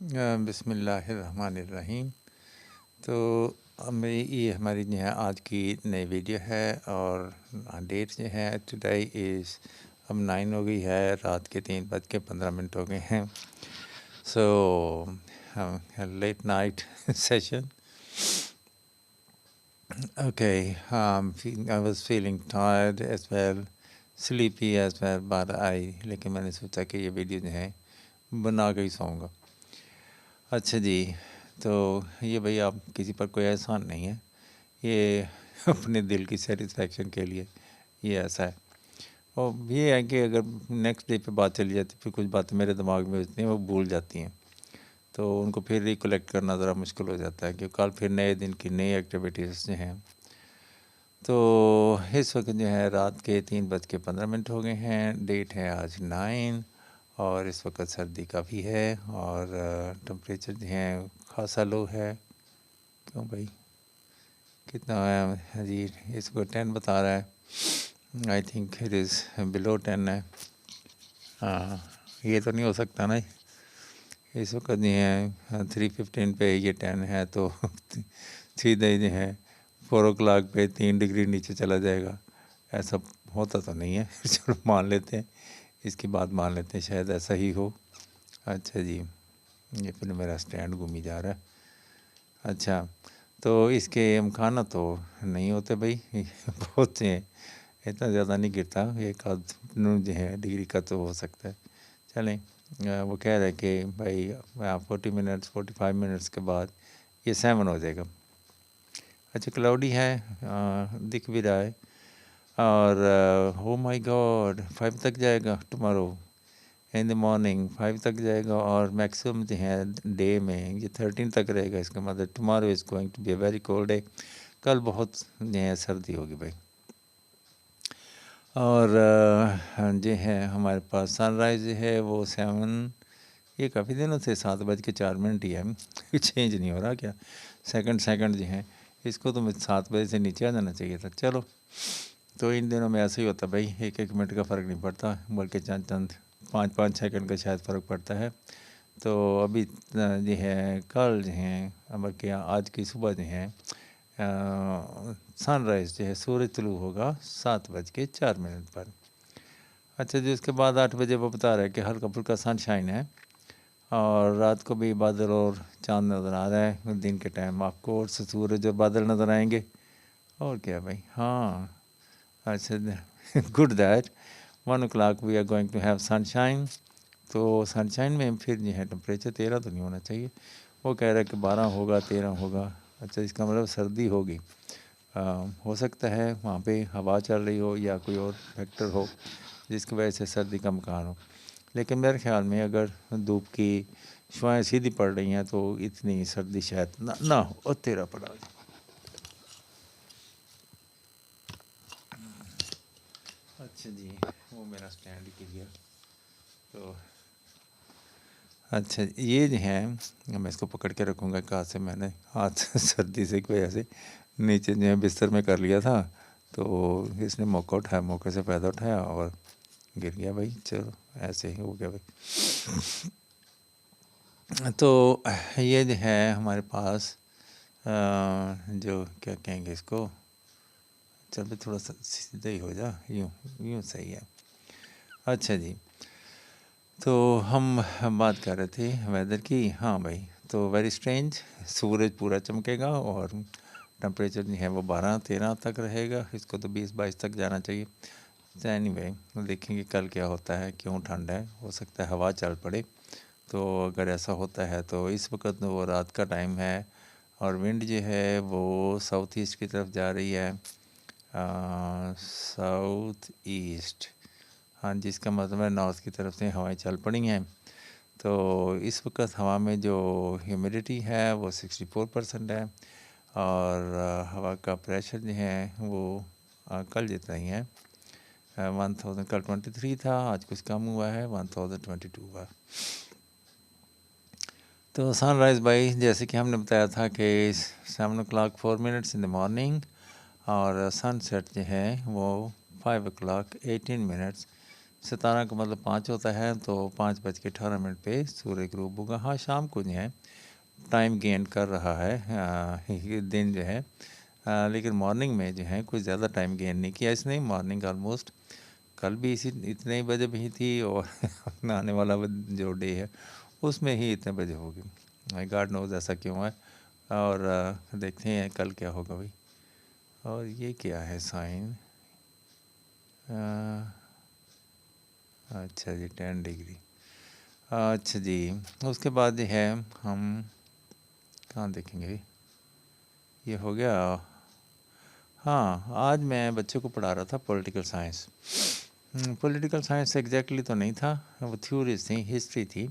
बिस्मिल्लाहिर्रहमानिर्रहीम। तो ये हमारी जो है आज की नई वीडियो है और डेट जो है टुडे इज़ अब 9 हो गई है, रात के 3:15 हो गए हैं। So let night session. Okay, I was feeling tired as well, sleepy as well, but लेकिन मैंने सोचा कि ये वीडियो जो है बना के ही सोऊंगा। अच्छा जी, तो ये भाई आप किसी पर कोई एहसान नहीं है, ये अपने दिल की सेटिस्फेक्शन के लिए ये ऐसा है। और ये है कि अगर नेक्स्ट डे पे बात चली जाती फिर कुछ बातें मेरे दिमाग में होती हैं वो भूल जाती हैं, तो उनको फिर रिकलेक्ट करना ज़रा मुश्किल हो जाता है कि कल फिर नए दिन की नई एक्टिविटीज़ जो हैं। तो इस वक्त जो है रात के 3:15 हो गए हैं, डेट है आज 9 और इस वक्त सर्दी काफ़ी है और टेम्परेचर जो है खासा लो है। क्यों भाई कितना है जी? इसको 10 बता रहा है, I think it is below 10 है। हाँ, ये तो नहीं हो सकता ना, इस वक्त जो है 3:15 पे ये 10 है तो सीधे जो है 4 o'clock पे 3 डिग्री नीचे चला जाएगा। ऐसा होता तो नहीं है चलो मान लेते हैं, इसकी बात मान लेते हैं, शायद ऐसा ही हो। अच्छा जी, ये फिर मेरा स्टैंड घूमी जा रहा है। अच्छा, तो इसके अमकाना तो नहीं होते भाई बहुत से हैं, इतना ज़्यादा नहीं गिरता, एक आध जो है डिग्री का तो हो सकता है। चलें, वो कह रहे हैं कि भाई 45 मिनट्स के बाद ये 7 हो जाएगा। अच्छा, क्लाउडी है, दिख भी रहा है और ओ माय गॉड 5 तक जाएगा टुमारो इन द मॉर्निंग, 5 तक जाएगा और मैक्सिमम जो है डे में ये 13 तक रहेगा। इसका मतलब tomorrow is going to be a very cold day, कल बहुत जो है सर्दी होगी भाई। और जो है हमारे पास सनराइज़ है वो 7, ये काफ़ी दिनों से 7:04 ही है चेंज नहीं हो रहा क्या, सेकंड जो है इसको तो 7 बजे से नीचे आ जाना चाहिए था। चलो, तो इन दिनों में ऐसा ही होता भाई, 1-1 मिनट का फ़र्क नहीं पड़ता बल्कि चंद 5-5 सेकंड का शायद फ़र्क पड़ता है। तो अभी जो है कल जो है बल्कि आज की सुबह जो है सनराइज़ जो है सूरज तुलू होगा 7:04 पर। अच्छा जी, उसके बाद 8 बजे वो बता रहा है कि हल्का फुल्का सनशाइन है और रात को भी बादल और चाँद नज़र आ रहा है। दिन के टाइम आपको और सूरज और बादल नज़र आएंगे और क्या भाई। हाँ, अच्छा good that 1 o'clock we are going to have sunshine. तो सनशाइन में फिर जो है टेम्परेचर 13 तो नहीं होना चाहिए, वो कह रहा है कि 12 होगा 13 होगा। अच्छा, इसका मतलब सर्दी होगी। हो सकता है वहाँ पे हवा चल रही हो या कोई और फैक्टर हो जिसकी वजह से सर्दी का इम्कान हो, लेकिन मेरे ख्याल में अगर धूप की शुआएँ सीधी पड़ रही हैं तो इतनी सर्दी शायद ना हो। और तेरा पड़ा अच्छा जी, वो मेरा स्टैंड गिर गया। तो अच्छा, ये जो है मैं इसको पकड़ के रखूँगा, कहाँ से मैंने हाथ सर्दी से की वजह से नीचे जो है बिस्तर में कर लिया था, तो इसने मौका उठाया, मौके से फ़ायदा उठाया और गिर गया भाई। चलो, ऐसे ही हो गया भाई। तो ये जो है हमारे पास जो क्या कहेंगे इसको, चल भाई थोड़ा सा सीधा ही हो जा, यूँ यूँ सही है। अच्छा जी, तो हम बात कर रहे थे वेदर की। हाँ भाई, तो वेरी स्ट्रेंज, सूरज पूरा चमकेगा और टेम्परेचर जो है वो 12-13 तक रहेगा, इसको तो 20-22 तक जाना चाहिए। एनीवे, देखेंगे कल क्या होता है, क्यों ठंड है, हो सकता है हवा चल पड़े। तो अगर ऐसा होता है तो इस वक्त वो रात का टाइम है और विंड जो है वो साउथ ईस्ट की तरफ जा रही है, साउथ ईस्ट। हाँ, जिसका मतलब है नॉर्थ की तरफ से हवाएं चल पड़ी हैं। तो इस वक्त हवा में जो ह्यूमिडिटी है वो 64% है और हवा का प्रेशर जो है वो कल जितना ही है, 1000, कल 23 था, आज कुछ कम हुआ है, 1022 हुआ। तो सनराइज़ भाई जैसे कि हमने बताया था कि 7 o'clock 4 minutes in the morning और सनसेट जो है वो 5 o'clock 18 minutes 17 का मतलब 5 होता है, तो 5:18 पे सूर्य ग्रूब होगा। हाँ, शाम को जो है टाइम गेन कर रहा है ये दिन जो है, लेकिन मॉर्निंग में जो है कुछ ज़्यादा टाइम गेन नहीं किया इसने। मॉर्निंग ऑलमोस्ट कल भी इसी इतने ही बजे भी थी, और आने वाला जो डे है उसमें ही इतने बजे होगी। माय गॉड नोज ऐसा क्यों है। और देखते हैं कल क्या होगा भाई। और ये क्या है साइन, अच्छा जी 10 डिग्री। अच्छा जी, उसके बाद जो है हम कहाँ देखेंगे, ये हो गया। हाँ, आज मैं बच्चों को पढ़ा रहा था political science. Political science exactly तो नहीं था, वो थ्योरीज थी, हिस्ट्री थी।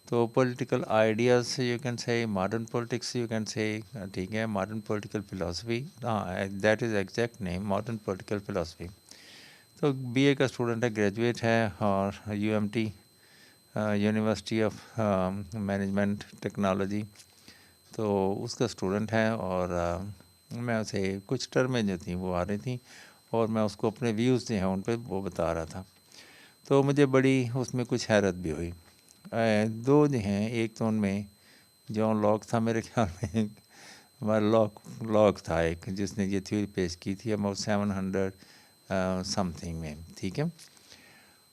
तो political ideas you can say, modern politics you can say, ठीक है, मॉडर्न पॉलिटिकल फिलॉसफी, हाँ that is exact name, modern political philosophy. तो बीए का स्टूडेंट है, ग्रेजुएट है, और UMT university of management technology, तो उसका स्टूडेंट है। और मैं उसे कुछ टर्में जो थी वो आ रही थी, और मैं उसको अपने व्यूज़ जो हैं उन पर वो बता रहा था। तो मुझे बड़ी उसमें कुछ हैरत भी हुई। दो जो हैं, एक तो उनमें जॉन लॉक था मेरे ख्याल में, हमारा लॉक था एक, जिसने ये थ्योरी पेश की थी अबाउट 700 समथिंग में, ठीक है।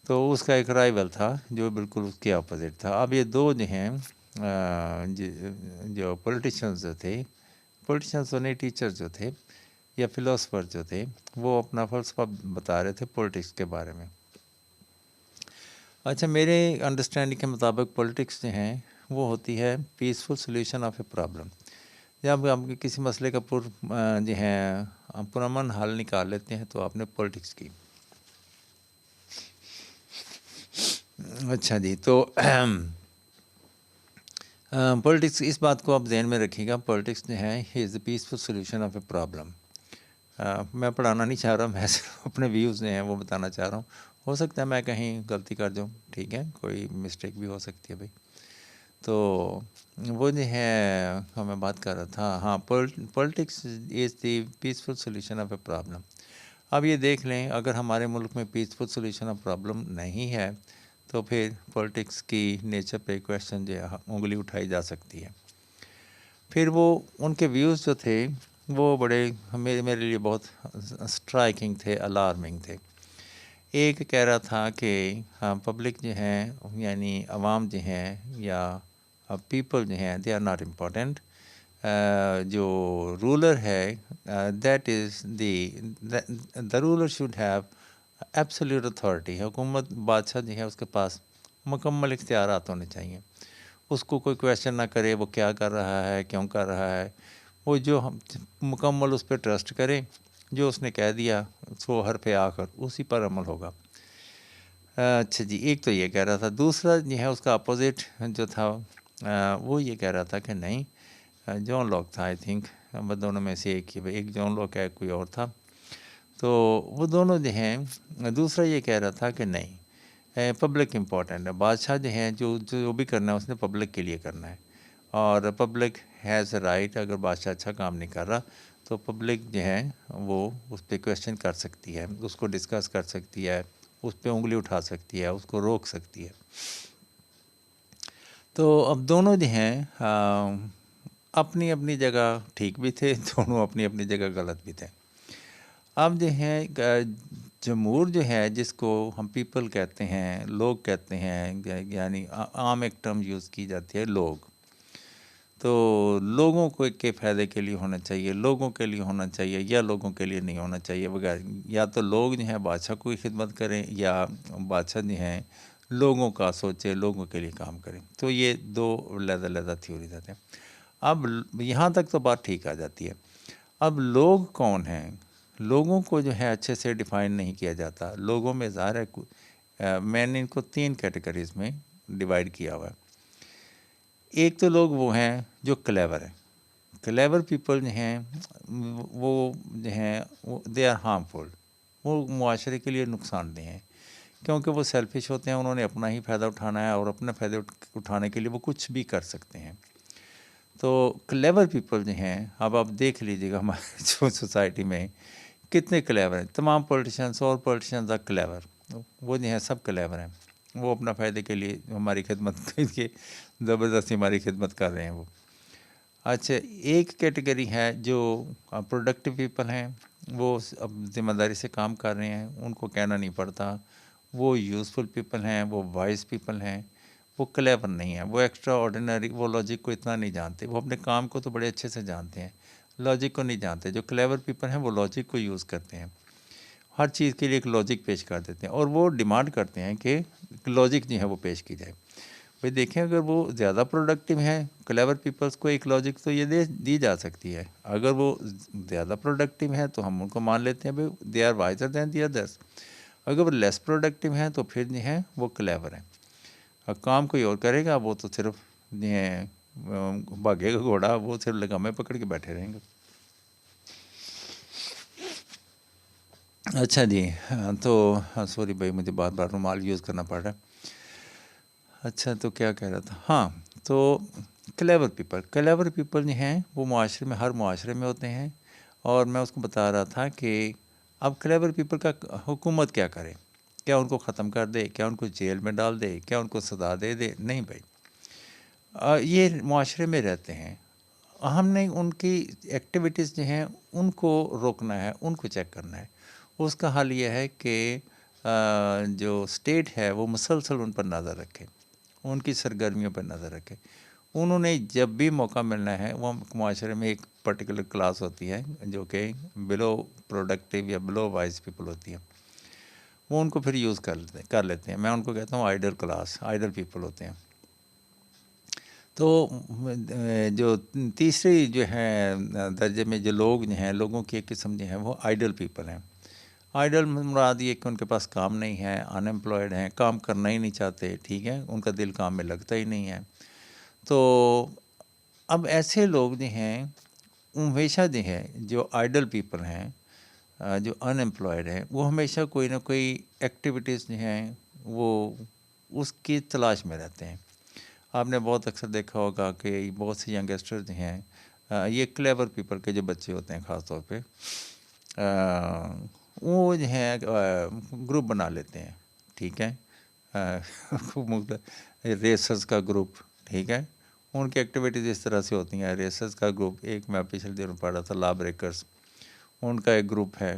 तो उसका एक राइवल था जो बिल्कुल उसके अपोजिट था। अब ये दो जो हैं जो पॉलिटिशियंस जो थे, पॉलिटिशियंस तो नहीं, टीचर्स जो थे या फिलोसफर जो थे, वो अपना फ़लसफ़ा बता रहे थे पॉलिटिक्स के बारे में। अच्छा, मेरे अंडरस्टैंडिंग के मुताबिक पॉलिटिक्स जो हैं वो होती है peaceful solution of a problem. जब आप किसी मसले का जो है पुरअमन हल निकाल लेते हैं तो आपने पॉलिटिक्स की। अच्छा जी, तो पॉलिटिक्स, इस बात को आप ध्यान में रखिएगा, पॉलिटिक्स जो है is the peaceful solution of a problem. मैं पढ़ाना नहीं चाह रहा, मैं सिर्फ अपने व्यूज़ जो हैं वो बताना चाह रहा हूँ। हो सकता है मैं कहीं गलती कर जाऊँ, ठीक है, कोई मिस्टेक भी हो सकती है भाई। तो वो जो है मैं बात कर रहा था, हाँ, politics is the peaceful solution of a problem. अब ये देख लें, अगर हमारे मुल्क में पीसफुल सोल्यूशन ऑफ प्रॉब्लम नहीं है तो फिर पॉलिटिक्स की नेचर पे क्वेश्चन जो है उंगली उठाई जा सकती है। फिर वो उनके व्यूज़ जो थे वो बड़े मेरे लिए बहुत स्ट्राइकिंग थे, अलार्मिंग थे। एक कह रहा था कि हाँ, पब्लिक जो है यानी अवाम जो हैं या पीपल जो हैं, दे आर नॉट इम्पॉर्टेंट। जो रूलर है, that is the ruler should have absolute authority. हुकूमत, बादशाह जो है उसके पास मुकम्मल इख्तियारात होने चाहिए। उसको कोई क्वेश्चन ना करे वो क्या कर रहा है, क्यों कर रहा है, वो जो हम मुकम्मल उस पर ट्रस्ट करें, जो उसने कह दिया सो हर पे आकर उसी पर अमल होगा। अच्छा जी, एक तो ये कह रहा था। दूसरा जो है उसका अपोजिट जो था, वो ये कह रहा था कि नहीं, जॉन लॉक था आई थिंक, दोनों में से एक ही, एक जॉन लॉक है, कोई और था। तो वो दोनों जो हैं, दूसरा ये कह रहा था कि नहीं, पब्लिक इम्पोर्टेंट है। बादशाह जो हैं जो जो भी करना है उसने पब्लिक के लिए करना है, और पब्लिक हैज़ राइट, अगर बादशाह अच्छा काम नहीं कर रहा तो पब्लिक जो है वो उस पर क्वेश्चन कर सकती है, उसको डिस्कस कर सकती है, उस पर उंगली उठा सकती है, उसको रोक सकती है। तो अब दोनों जो हैं अपनी अपनी जगह ठीक भी थे, दोनों अपनी अपनी जगह गलत भी थे। अब जो है जमहूर जो है, जिसको हम पीपल कहते हैं, लोग कहते हैं, यानी आम एक टर्म यूज़ की जाती है लोग। तो लोगों को के फ़ायदे के लिए होना चाहिए, लोगों के लिए होना चाहिए, या लोगों के लिए नहीं होना चाहिए वगैरह। या तो लोग जो हैं बादशाह को ही खिदमत करें, या बादशाह जो हैं लोगों का सोचे, लोगों के लिए काम करें। तो ये दो अलग-अलग थ्योरी देते हैं। अब यहाँ तक तो बात ठीक आ जाती है। अब लोग कौन हैं? लोगों को जो है अच्छे से डिफ़ाइन नहीं किया जाता। लोगों में ज़ाहिर है मैंने इनको 3 कैटेगरीज़ में डिवाइड किया हुआ है। एक तो लोग वो हैं जो क्लेवर हैं। क्लेवर पीपल जो हैं वो जो हैं दे आर हार्मफुल, वो मुआशरे के लिए नुकसानदेह हैं, क्योंकि वो सेल्फिश होते हैं, उन्होंने अपना ही फ़ायदा उठाना है, और अपने फ़ायदे उठाने के लिए वो कुछ भी कर सकते हैं। तो क्लेवर पीपल जो हैं, अब आप देख लीजिएगा हमारे जो सोसाइटी में कितने क्लेवर हैं। तमाम पॉलिटिशियंस, और पॉलिटिशियंस आर क्लेवर, वो जो है सब क्लेवर हैं, वो अपना फ़ायदे के लिए हमारी खिदमत के ज़बरदस्ती हमारी खिदमत कर रहे हैं वो। अच्छा, एक कैटेगरी है जो प्रोडक्टिव पीपल हैं, वो अब ज़िम्मेदारी से काम कर रहे हैं, उनको कहना नहीं पड़ता। वो यूज़फुल पीपल हैं, वो वाइज़ पीपल हैं, वो क्लेवर नहीं है, वो एक्स्ट्रा ऑर्डिनरी, वो लॉजिक को इतना नहीं जानते। वो अपने काम को तो बड़े अच्छे से जानते हैं, लॉजिक को नहीं जानते। जो क्लेवर पीपल हैं वो लॉजिक को यूज़ करते हैं, हर चीज़ के लिए एक लॉजिक पेश कर देते हैं और वो डिमांड करते हैं कि लॉजिक जो है वो पेश की जाए। भाई देखें, अगर वो ज़्यादा प्रोडक्टिव हैं, क्लेवर पीपल्स को एक लॉजिक तो ये दे दी जा सकती है। अगर वो ज़्यादा प्रोडक्टिव हैं तो हम उनको मान लेते हैं भाई they are wiser than the others. अगर वो लेस प्रोडक्टिव हैं तो फिर जो है वो क्लेवर हैं। काम कोई और करेगा, वो तो सिर्फ जो है भागेगा घोड़ा, वो सिर्फ लगामे पकड़ के बैठे रहेंगे। अच्छा जी, तो सॉरी भाई, मुझे बार बार रुमाल यूज़ करना पड़ रहा है। अच्छा, तो क्या कह रहा था, हाँ, तो क्लेवर पीपल जो हैं वो माशरे में, हर माशरे में होते हैं। और मैं उसको बता रहा था कि अब क्लेवर पीपल का हुकूमत क्या करे, क्या उनको ख़त्म कर दे, क्या उनको जेल में डाल दे, क्या उनको सज़ा दे दे? नहीं भाई, ये माशरे में रहते हैं, हमने उनकी एक्टिविटीज़ जो हैं उनको रोकना है, उनको चेक करना है। उसका हल ये है कि जो स्टेट है वो मुसलसल उन पर नज़र रखे, उनकी सरगर्मियों पर नज़र रखे। उन्होंने जब भी मौका मिलना है, वो माशरे में एक पर्टिकुलर क्लास होती है जो कि बिलो प्रोडक्टिव या बिलो वाइज पीपल होती है, वो उनको फिर यूज़ कर लेते हैं। मैं उनको कहता हूँ आइडल क्लास, आइडल पीपल होते हैं। तो जो तीसरी जो है दर्जे में जो लोग जो हैं, लोगों की एक किस्म जो है वो आइडल पीपल हैं। आइडल मुराद ये कि उनके पास काम नहीं है, अनएम्प्लॉयड हैं, काम करना ही नहीं चाहते, ठीक है, उनका दिल काम में लगता ही नहीं है। तो अब ऐसे लोग जो हैं हमेशा जो है, जो आइडल पीपल हैं, जो अनएम्प्लॉयड हैं, वो हमेशा कोई ना कोई एक्टिविटीज़ जो हैं वो उसकी तलाश में रहते हैं। आपने बहुत अक्सर देखा होगा कि बहुत से यंगस्टर जो हैं, ये क्लेवर पीपल के जो बच्चे होते हैं ख़ास तौर पे, वो जो हैं ग्रुप बना लेते हैं, ठीक है, रेसर्स का ग्रुप, ठीक है। उनकी एक्टिविटीज़ इस तरह से होती हैं। रेसर्स का ग्रुप, एक मैं पिछले दिनों पढ़ा था, लॉ ब्रेकर्स, उनका एक ग्रुप है।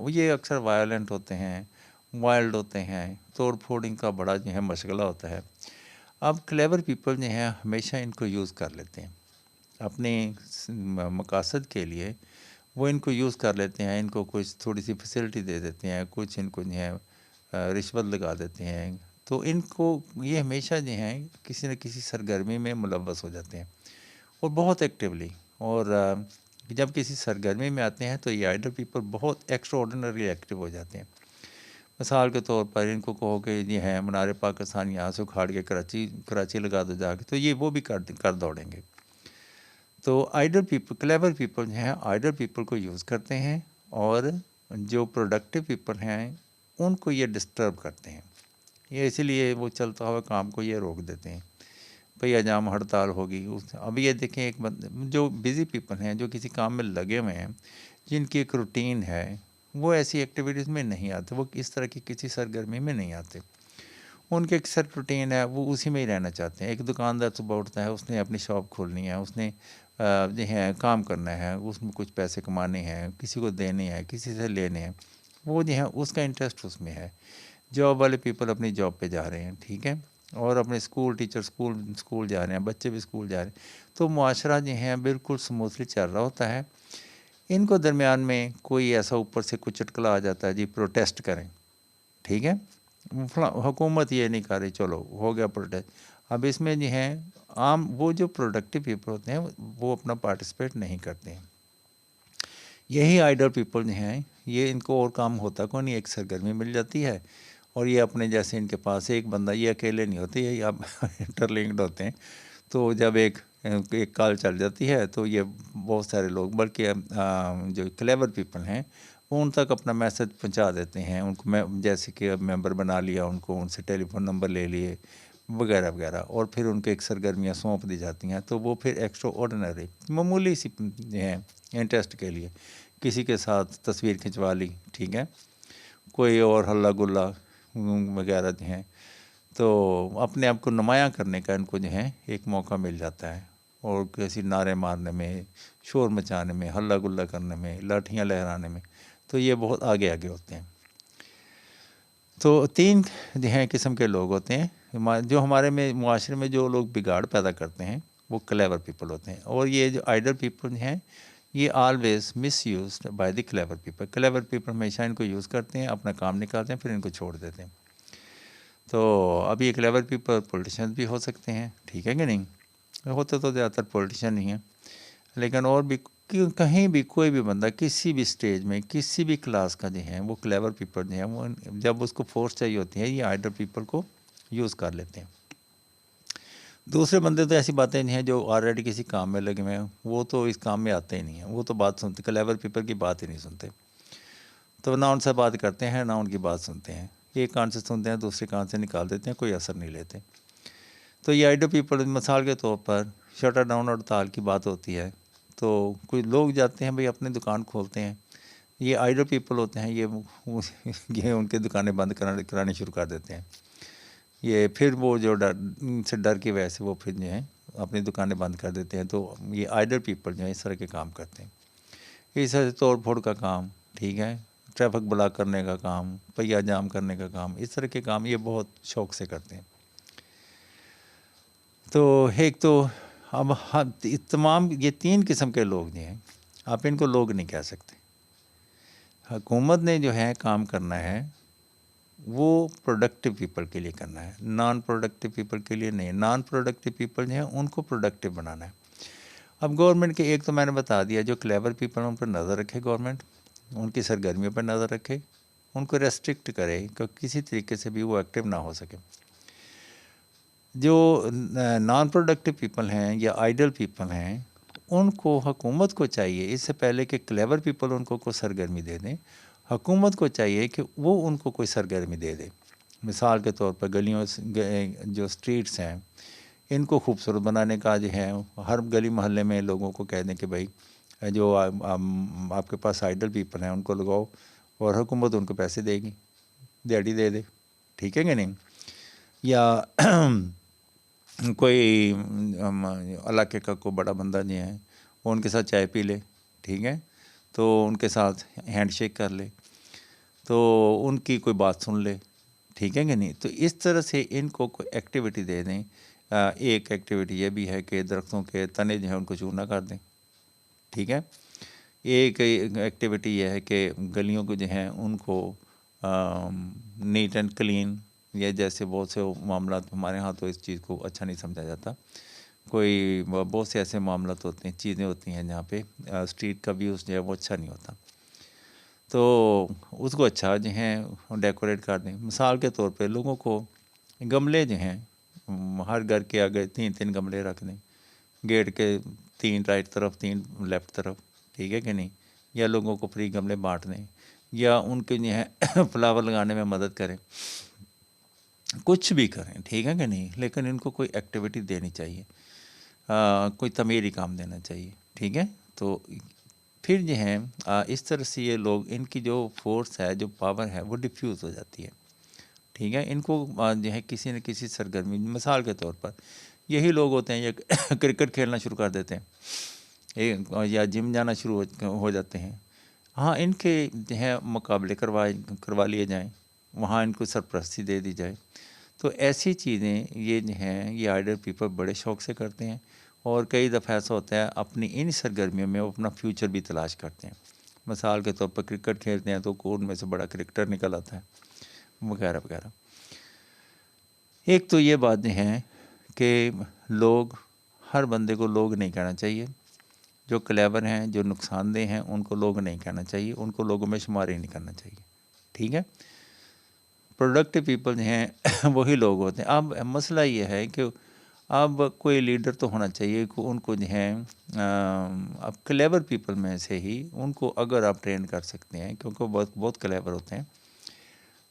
ये अक्सर वायलेंट होते हैं, वाइल्ड होते हैं, तोड़ फोड़ इनका बड़ा जो है मशगला होता है। अब क्लेवर पीपल जो हैं हमेशा इनको यूज़ कर लेते हैं अपने मकासद के लिए, वो इनको यूज़ कर लेते हैं, इनको कुछ थोड़ी सी फैसिलिटी दे देते हैं, कुछ इनको जो है रिश्वत लगा देते हैं। तो इनको ये हमेशा जो हैं किसी न किसी सरगर्मी में मुलव्वस हो जाते हैं और बहुत एक्टिवली। और जब किसी सरगर्मी में आते हैं तो ये आइडल पीपल बहुत एक्स्ट्रा ऑर्डिनरी एक्टिव हो जाते हैं। मिसाल के तौर पर इनको कहो कि ये है मनार पाकिस्तान यहाँ से उखाड़ के कराची लगा दो जाके, तो ये वो भी कर दौड़ेंगे। तो आइडल पीपल, क्लेवर पीपल जो हैं आइडल पीपल को यूज़ करते हैं और जो प्रोडक्टिव पीपल हैं उनको ये डिस्टर्ब करते हैं। ये इसीलिए वो चलता हुआ काम को ये रोक देते हैं। भाई अजाम हड़ताल होगी उस, अब ये देखें एक जो बिज़ी पीपल हैं, जो किसी काम में लगे हुए हैं, जिनकी एक रूटीन है, वो ऐसी एक्टिविटीज़ में नहीं आते, वो इस तरह की किसी सरगर्मी में नहीं आते। उनके एक सेट रूटीन है, वो उसी में ही रहना चाहते हैं। एक दुकानदार सुबह उठता है, उसने अपनी शॉप खोलनी है, उसने जो है काम करना है, उसमें कुछ पैसे कमाने हैं, किसी को देने हैं, किसी से लेने हैं, वो जो है उसका इंटरेस्ट उसमें है। जॉब वाले पीपल अपनी जॉब पे जा रहे हैं, ठीक है, और अपने स्कूल टीचर स्कूल जा रहे हैं, बच्चे भी स्कूल जा रहे हैं। तो मुआशरा जो है बिल्कुल स्मूथली चल रहा होता है। इनको दरमियान में कोई ऐसा ऊपर से कुछ चटकला आ जाता है, जी प्रोटेस्ट करें, ठीक है, हुकूमत ये नहीं कर रही, चलो हो गया प्रोटेस्ट। अब इसमें जो है आम वो जो प्रोडक्टिव पीपल होते हैं वो अपना पार्टिसिपेट नहीं करते हैं। यही आइडल पीपल जो हैं, ये इनको और काम होता कौन नहीं, एक सरगर्मी मिल जाती है और ये अपने जैसे इनके पास एक बंदा, ये अकेले नहीं होते, ये अब इंटरलिंक्ड होते हैं। तो जब एक कॉल चल जाती है तो ये बहुत सारे लोग, बल्कि जो क्लेवर पीपल हैं वो उन तक अपना मैसेज पहुंचा देते हैं। उनको मैं जैसे कि अब मेंबर बना लिया, उनको उनसे टेलीफोन नंबर ले लिए वगैरह वगैरह, और फिर उनके एक सरगर्मियाँ सौंप दी जाती हैं। तो वो फिर एक्स्ट्रा ऑर्डिनरी मामूली सी हैं इंटरेस्ट के लिए किसी के साथ तस्वीर खिंचवा ली, ठीक है, कोई और हल्ला गुल्ला, वगैरह जो हैं, तो अपने आप को नुमायाँ करने का इनको जो है एक मौका मिल जाता है। और किसी नारे मारने में, शोर मचाने में, हल्ला गुल्ला करने में, लाठियाँ लहराने में, तो ये बहुत आगे आगे होते हैं। तो 3 जो हैं किस्म के लोग होते हैं जो हमारे में मुआशरे में जो लोग बिगाड़ पैदा करते हैं, वो क्लेवर पीपल होते हैं। और ये जो आइडल पीपल हैं, ये always miss use by the clever people. Clever people हमेशा इनको यूज़ करते हैं, अपना काम निकालते हैं, फिर इनको छोड़ देते हैं। तो अब ये क्लेवर पीपल पॉलिटिशियन भी हो सकते हैं, ठीक है कि नहीं? होते तो ज़्यादातर पॉलिटिशियन ही हैं, लेकिन और भी कहीं भी कोई भी बंदा किसी भी स्टेज में किसी भी क्लास का जो है वो क्लेवर पीपल जो है वो जब उसको फोर्स चाहिए होती है, ये आइडल पीपल को यूज़ कर लेते हैं। दूसरे बंदे तो ऐसी बातें नहीं हैं जो ऑलरेडी किसी काम में लगे हुए हैं, वो तो इस काम में आते ही नहीं हैं, वो तो बात सुनते, क्लेवर पीपल की बात ही नहीं सुनते। तो ना उनसे बात करते हैं, ना उनकी बात सुनते हैं, एक कान से सुनते हैं, दूसरे कान से निकाल देते हैं, कोई असर नहीं लेते। तो ये आइडल पीपल मिसाल के तौर पर शटर डाउन हड़ताल की बात होती है, तो कुछ लोग जाते हैं भाई अपनी दुकान खोलते हैं, ये आइडल पीपल होते हैं, ये उनकी दुकानें बंद करानी शुरू कर देते हैं। ये फिर वो जो डर की वजह से वो फिर जो है अपनी दुकानें बंद कर देते हैं। तो ये आइडल पीपल जो है इस तरह के काम करते हैं, इस तरह से तोड़ फोड़ का काम, ठीक है, ट्रैफिक ब्लॉक करने का काम, पहिया जाम करने का काम, इस तरह के काम ये बहुत शौक से करते हैं। तो एक तो अब हम तमाम ये 3 किस्म के लोग जो हैं, आप इनको लोग नहीं कह सकते। हुकूमत ने जो है काम करना है वो प्रोडक्टिव पीपल के लिए करना है, नॉन प्रोडक्टिव पीपल के लिए नहीं। नॉन प्रोडक्टिव पीपल जो है उनको प्रोडक्टिव बनाना है। अब गवर्नमेंट के एक तो मैंने बता दिया, जो क्लेवर पीपल उन पर नज़र रखे गवर्नमेंट, उनकी सरगर्मियों पर नज़र रखे, उनको रेस्ट्रिक्ट करे कि किसी तरीके से भी वो एक्टिव ना हो सके। जो नॉन प्रोडक्टिव पीपल हैं या आइडल पीपल हैं, उनको हुकूमत को चाहिए इससे पहले कि क्लेवर पीपल उनको कोई सरगर्मी दे दें, हुकूमत को चाहिए कि वो उनको कोई सरगर्मी दे दे। मिसाल के तौर पर गलियों जो स्ट्रीट्स हैं, इनको खूबसूरत बनाने का जो है, हर गली मोहल्ले में लोगों को कह दें कि भाई जो आपके पास आइडल पीपल हैं उनको लगाओ, और हुकूमत उनको पैसे देगी, दिहाड़ी दे दे, ठीक है कि नहीं? या कोई इलाके का कोई बड़ा बंदा नहीं है, वो उनके साथ चाय पी ले, ठीक है, तो उनके साथ हैंडशेक कर ले, तो उनकी कोई बात सुन ले, ठीक है कि नहीं? तो इस तरह से इनको कोई एक्टिविटी दे दें। एक एक्टिविटी ये भी है कि दरख्तों के तने जो हैं उनको चूना कर दें, ठीक है। एक एक्टिविटी ये है कि गलियों को जो हैं उनको नीट एंड क्लीन, ये जैसे बहुत से मामला हमारे यहाँ तो इस चीज़ को अच्छा नहीं समझा जाता, कोई बहुत से ऐसे मामला होते हैं, चीज़ें होती हैं जहाँ पे स्ट्रीट का व्यूज़ जो है वो अच्छा नहीं होता, तो उसको अच्छा जो है डेकोरेट कर दें। मिसाल के तौर पे लोगों को गमले जो हैं हर घर के आगे 3-3 गमले रख दें, गेट के 3 राइट तरफ, 3 लेफ़्ट तरफ, ठीक है कि नहीं? या लोगों को फ्री गमले बांट दें, या उनके जो है फ्लावर लगाने में मदद करें, कुछ भी करें, ठीक है कि नहीं? लेकिन इनको कोई एक्टिविटी देनी चाहिए, कोई तमीरी काम देना चाहिए, ठीक है? तो फिर जो है इस तरह से ये लोग, इनकी जो फोर्स है, जो पावर है, वो डिफ्यूज़ हो जाती है, ठीक है। इनको जो है किसी न किसी सरगर्मी, मिसाल के तौर पर यही लोग होते हैं ये क्रिकेट खेलना शुरू कर देते हैं, या जिम जाना शुरू हो जाते हैं। हाँ, इनके जो है मुकाबले करवा लिए जाएँ, वहाँ इनको सरपरस्ती दे दी जाए। तो ऐसी चीज़ें ये जो हैं ये आइडल पीपल बड़े शौक़ से करते हैं, और कई दफ़ा ऐसा होता है अपनी इन सरगर्मियों में वो अपना फ्यूचर भी तलाश करते हैं। मिसाल के तौर पर क्रिकेट खेलते हैं तो कोई में से बड़ा क्रिकेटर निकल आता है, वगैरह वगैरह। एक तो ये बातें हैं कि लोग, हर बंदे को लोग नहीं कहना चाहिए, जो क्लेवर हैं, जो नुकसानदेह हैं, उनको लोग नहीं कहना चाहिए, उनको लोगों में शुमार ही नहीं करना चाहिए, ठीक है। प्रोडक्टिव पीपल जो हैं वही लोग होते हैं। अब मसला ये है कि अब कोई लीडर तो होना चाहिए कि उनको जो है अब क्लेवर पीपल में से ही उनको अगर आप ट्रेन कर सकते हैं, क्योंकि बहुत बहुत क्लेवर होते हैं,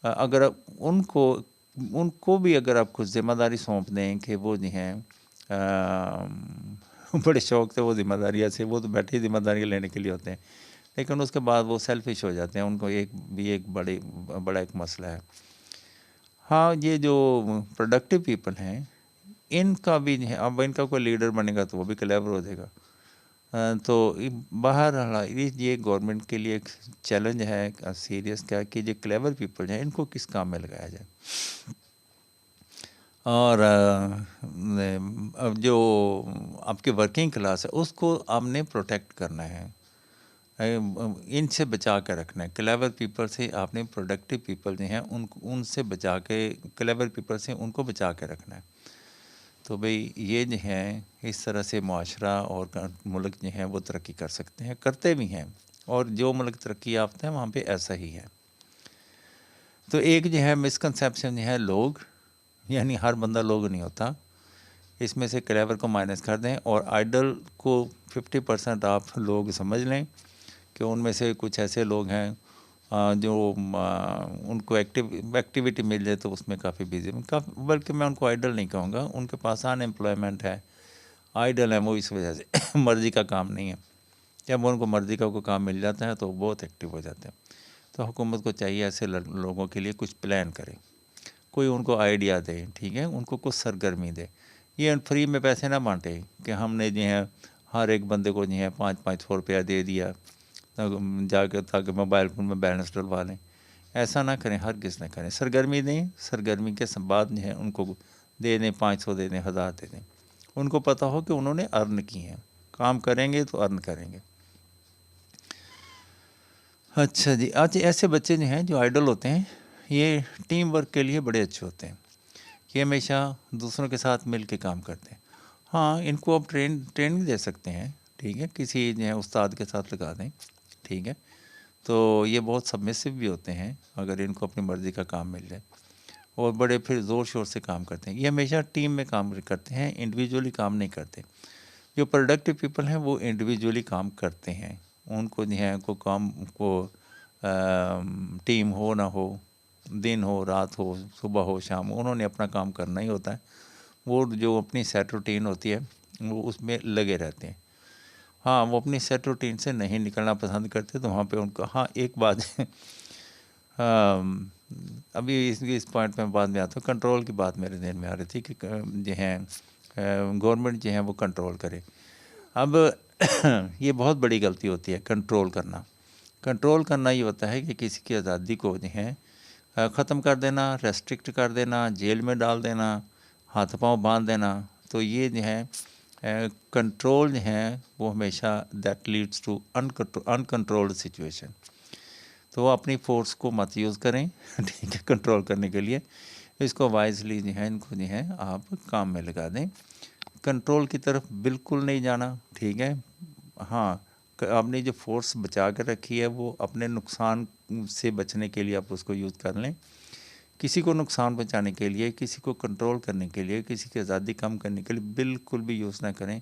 अगर आप उनको भी अगर आप कुछ ज़िम्मेदारी सौंप दें कि वो जो हैं बड़े शौक़ से वो ज़िम्मेदारियाँ से, वो तो बैठे ही ज़िम्मेदारियाँ लेने के लिए होते हैं, लेकिन उसके बाद वो सेल्फिश हो जाते हैं, उनको एक बड़ा एक मसला है। हाँ, ये जो प्रोडक्टिव पीपल हैं, इनका भी है, अब इनका कोई लीडर बनेगा तो वो भी क्लेवर हो जाएगा। तो बहरहाल ये गवर्नमेंट के लिए एक चैलेंज है सीरियस का, कि जो क्लेवर पीपल हैं इनको किस काम में लगाया जाए। और अब जो आपकी वर्किंग क्लास है उसको आपने प्रोटेक्ट करना है, इनसे बचा के रखना है। क्लेवर पीपल से आपने प्रोडक्टिव पीपल जो हैं उनसे बचा के, क्लेवर पीपल से उनको बचा के रखना है। तो भाई ये जो है इस तरह से मुआशरा और मुल्क जो हैं वो तरक्की कर सकते हैं, करते भी हैं, और जो मुल्क तरक्की याफ्ता है वहाँ पे ऐसा ही है। तो एक जो है मिसकंसेप्शन जो है, लोग यानी हर बंदा लोग नहीं होता, इसमें से क्लेवर को माइनस कर दें और आइडल को 50% आप लोग समझ लें कि उनमें से कुछ ऐसे लोग हैं जो उनको एक्टिविटी मिल जाए तो उसमें काफ़ी बिजी, बल्कि मैं उनको आइडल नहीं कहूँगा, उनके पास अनएम्प्लॉयमेंट है, आइडल है वो इस वजह से मर्ज़ी का काम नहीं है। जब उनको मर्ज़ी का कोई काम मिल जाता है तो बहुत एक्टिव हो जाते हैं। तो हुकूमत को चाहिए ऐसे लोगों के लिए कुछ प्लान करे, कोई उनको आइडिया दे, ठीक है, उनको कुछ सरगर्मी दे। ये फ्री में पैसे ना बांटे कि हमने जो है हर एक बंदे को जो है 500-500 रुपया दे दिया जाकर ताकि मोबाइल फ़ोन में बैलेंस डलवा लें। ऐसा ना करें, हर किस ना करें, सरगर्मी दें, सरगर्मी के बाद जो है उनको दे दें, 500 दे दें, 1000 दे दें। उनको पता हो कि उन्होंने अर्न की हैं, काम करेंगे तो अर्न करेंगे। अच्छा जी, आज ऐसे बच्चे जो हैं जो आइडल होते हैं, ये टीम वर्क के लिए बड़े अच्छे होते हैं, ये हमेशा दूसरों के साथ मिल के काम करते हैं। हाँ, इनको अब ट्रेनिंग दे सकते हैं, ठीक है, किसी जो है उस्ताद के साथ लगा दें, ठीक है, तो ये बहुत सबमिसिव भी होते हैं अगर इनको अपनी मर्ज़ी का काम मिल जाए, और बड़े फिर ज़ोर शोर से काम करते हैं। ये हमेशा टीम में काम करते हैं, इंडिविजुअली काम नहीं करते। जो प्रोडक्टिव पीपल हैं वो इंडिविजुअली काम करते हैं, उनको जो है को काम को टीम हो ना हो, दिन हो रात हो, सुबह हो शाम, उन्होंने अपना काम करना ही होता है। वो जो अपनी सेट रूटीन होती है वो उसमें लगे रहते हैं। हाँ, वो अपनी सेट रूटीन से नहीं निकलना पसंद करते, तो वहाँ पे उनको, हाँ एक बात अभी इस पॉइंट में बाद में आता हूँ, कंट्रोल की बात मेरे ध्यान में आ रही थी कि जो है गवर्नमेंट जो है वो कंट्रोल करे। अब ये बहुत बड़ी गलती होती है कंट्रोल करना। कंट्रोल करना ये होता है कि किसी की आज़ादी को जो है ख़त्म कर देना, रेस्ट्रिक्ट कर देना, जेल में डाल देना, हाथ पांव बांध देना। तो ये जो है कंट्रोल जो है वो हमेशा that leads to uncontrolled situation. तो अपनी फोर्स को मत यूज़ करें ठीक है, कंट्रोल करने के लिए। इसको वाइजली जो है इनको जो है आप काम में लगा दें। कंट्रोल की तरफ बिल्कुल नहीं जाना, ठीक है। हाँ, आपने जो फोर्स बचा कर रखी है वो अपने नुकसान से बचने के लिए आप उसको यूज़ कर लें। किसी को नुकसान पहुंचाने के लिए, किसी को कंट्रोल करने के लिए, किसी की आज़ादी कम करने के लिए बिल्कुल भी यूज़ ना करें।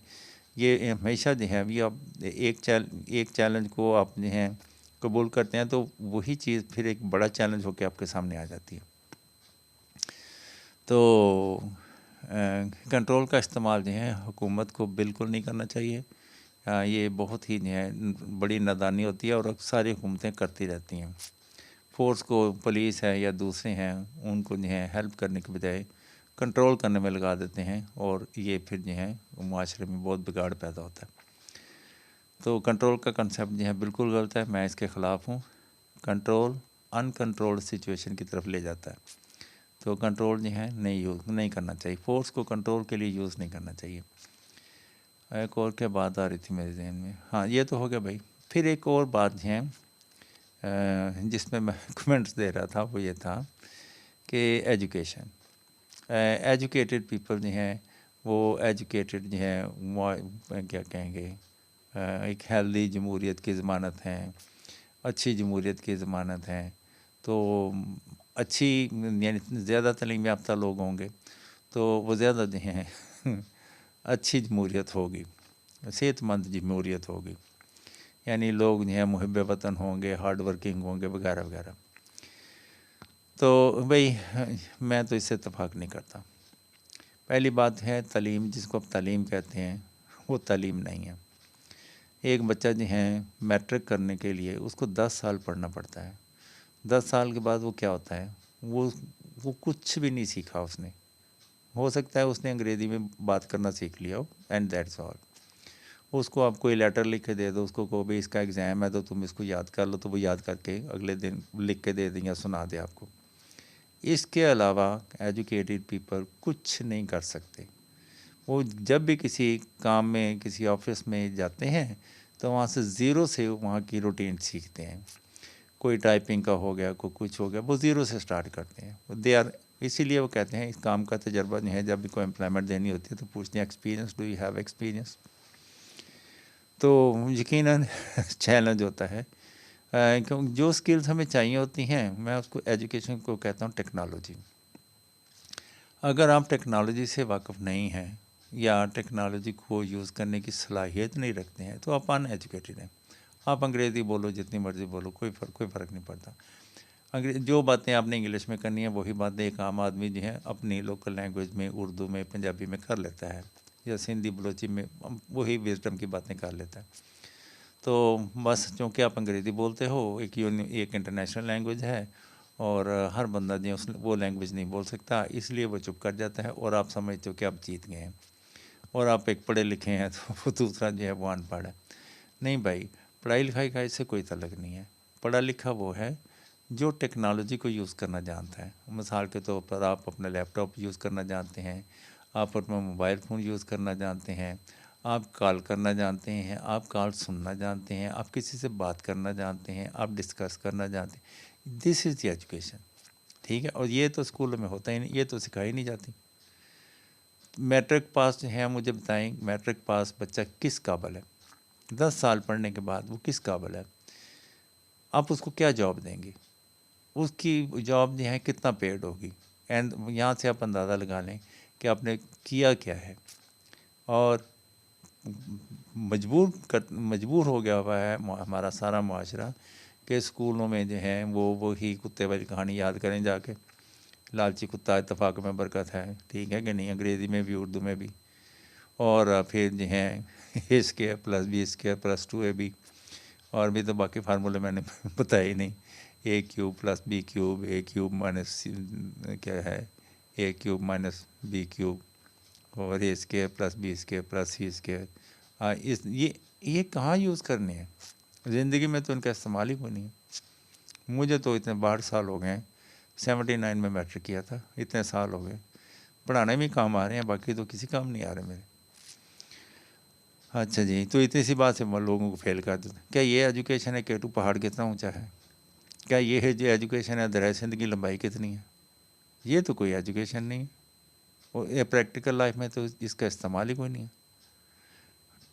ये हमेशा जो है अभी आप एक चैलेंज को आप जो है कबूल करते हैं तो वही चीज़ फिर एक बड़ा चैलेंज होकर आपके सामने आ जाती है। तो कंट्रोल का इस्तेमाल जो है हुकूमत को बिल्कुल नहीं करना चाहिए। ये बहुत ही जो है बड़ी नादानी होती है और सारी हुकूमतें करती रहती हैं। फोर्स को, पुलिस है या दूसरे हैं, उनको जो है हेल्प करने के बजाय कंट्रोल करने में लगा देते हैं, और ये फिर जो है मुआशरे में बहुत बिगाड़ पैदा होता है। तो कंट्रोल का कंसेप्ट जो है बिल्कुल गलत है, मैं इसके ख़िलाफ़ हूँ। कंट्रोल अनकंट्रोल्ड सिचुएशन की तरफ ले जाता है, तो कंट्रोल जो है नहीं करना चाहिए, फोर्स को कंट्रोल के लिए यूज़ नहीं करना चाहिए। एक और क्या बात आ रही थी मेरे जहन में, हाँ ये तो हो गया भाई। फिर एक और बात है जिसमें मैं कमेंट्स दे रहा था, वो ये था कि एजुकेशन, एजुकेटेड पीपल जो हैं वो एजुकेटेड जो है वो क्या कहेंगे, एक हेल्दी जमहूरियत की ज़मानत है, अच्छी जमहूरियत की ज़मानत है। तो अच्छी यानी ज़्यादा तालीम याफ्ता लोग होंगे तो वो ज़्यादा जो हैं अच्छी जमहूरियत होगी, सेहतमंद जमहूरियत होगी, यानी लोग जो हैं मुहिब वतन होंगे, हार्ड वर्किंग होंगे, वगैरह वगैरह। तो भाई मैं तो इससे इत्तेफाक नहीं करता। पहली बात है तालीम, जिसको आप तालीम कहते हैं वो तालीम नहीं है। एक बच्चा जो है मैट्रिक करने के लिए उसको 10 साल पढ़ना पड़ता है। 10 साल के बाद वो क्या होता है, वो वो कुछ भी नहीं सीखा उसने। हो सकता है उसने अंग्रेज़ी में बात करना सीख लिया हो, एंड दैट्स ऑल। उसको आप कोई लेटर लिख के दे दो, उसको कहो भाई इसका एग्ज़ाम है तो तुम इसको याद कर लो, तो वो याद करके अगले दिन लिख के दे दें या सुना दे आपको। इसके अलावा एजुकेटेड पीपल कुछ नहीं कर सकते। वो जब भी किसी काम में, किसी ऑफिस में जाते हैं तो वहाँ से ज़ीरो से वहाँ की रूटीन सीखते हैं। कोई टाइपिंग का हो गया, कोई कुछ हो गया, वो ज़ीरो से स्टार्ट करते हैं। दे आर, इसीलिए वो कहते हैं इस काम का तजर्बा नहीं है। जब भी कोई एम्प्लॉयमेंट देनी होती है तो पूछते हैं experience, do you have experience. तो यकीनन चैलेंज होता है, क्योंकि जो स्किल्स हमें चाहिए होती हैं, मैं उसको एजुकेशन को कहता हूँ टेक्नोलॉजी। अगर आप टेक्नोलॉजी से वाकिफ़ नहीं हैं या टेक्नोलॉजी को यूज़ करने की सलाहियत नहीं रखते हैं तो आप अनएजुकेटेड हैं। आप अंग्रेज़ी बोलो, जितनी मर्ज़ी बोलो, कोई फ़र्क नहीं पड़ता। जो बातें आपने इंग्लिश में करनी है वही बातें एक आम आदमी जो है अपनी लोकल लैंग्वेज में, उर्दू में, पंजाबी में कर लेता है, या सिंधी बलोची में वही विज़डम की बातें कर लेता है। तो बस चूँकि आप अंग्रेज़ी बोलते हो, एक इंटरनेशनल लैंग्वेज है, और हर बंदा जो उस वो लैंग्वेज नहीं बोल सकता, इसलिए वो चुप कर जाता है और आप समझते हो कि आप जीत गए हैं, और आप एक पढ़े लिखे हैं तो वो दूसरा जो है वो अनपढ़ है। नहीं भाई, पढ़ाई लिखाई का इससे कोई ताल्लुक नहीं है। पढ़ा लिखा वो है जो टेक्नोलॉजी को यूज़ करना जानता है। मिसाल के तौर पर आप अपना लैपटॉप यूज़ करना जानते हैं, आप अपना मोबाइल फ़ोन यूज़ करना जानते हैं, आप कॉल करना जानते हैं, आप कॉल सुनना जानते हैं, आप किसी से बात करना जानते हैं, आप डिस्कस करना जानते हैं। दिस इज़ द एजुकेशन, ठीक है। और ये तो स्कूलों में होता ही नहीं, ये तो सिखाई नहीं जाती। मैट्रिक पास जो है, मुझे बताएं मैट्रिक पास बच्चा किस काबिल है? 10 साल पढ़ने के बाद वो किस काबिल है? आप उसको क्या जॉब देंगे? उसकी जॉब जो है कितना पेड होगी? एंड यहाँ से आप अंदाज़ा लगा लें कि आपने किया क्या है। और मजबूर हो गया हुआ है हमारा सारा माशरा कि स्कूलों में जो है वो वही कुत्ते वाली कहानी याद करें जाके, लालची कुत्ता इत्तेफाक में बरकत है, ठीक है कि नहीं, अंग्रेज़ी में भी, उर्दू में भी। और फिर जो है A square plus B square plus 2ab, और भी तो बाकी फार्मूले मैंने बताए ही नहीं। A cube plus B cube, A cube minus क्या है, A cube minus B cube, और A square plus B square plus C square. ये कहाँ यूज़ करने हैं? ज़िंदगी में तो इनका इस्तेमाल ही कोई नहीं है। मुझे तो इतने 62 साल हो गए हैं, 79 में मैट्रिक किया था, इतने साल हो गए, पढ़ाने में काम आ रहे हैं, बाकी तो किसी काम नहीं आ रहे मेरे। अच्छा जी, तो इतनी सी बात से लोगों को फेल कर देते। क्या ये एजुकेशन है? केटू पहाड़ कितना ऊंचा है? क्या ये है जो एजुकेशन है दरिया सिंध की लंबाई कितनी है? ये तो कोई एजुकेशन नहीं है। और ये प्रैक्टिकल लाइफ में तो इसका इस्तेमाल ही कोई नहीं है।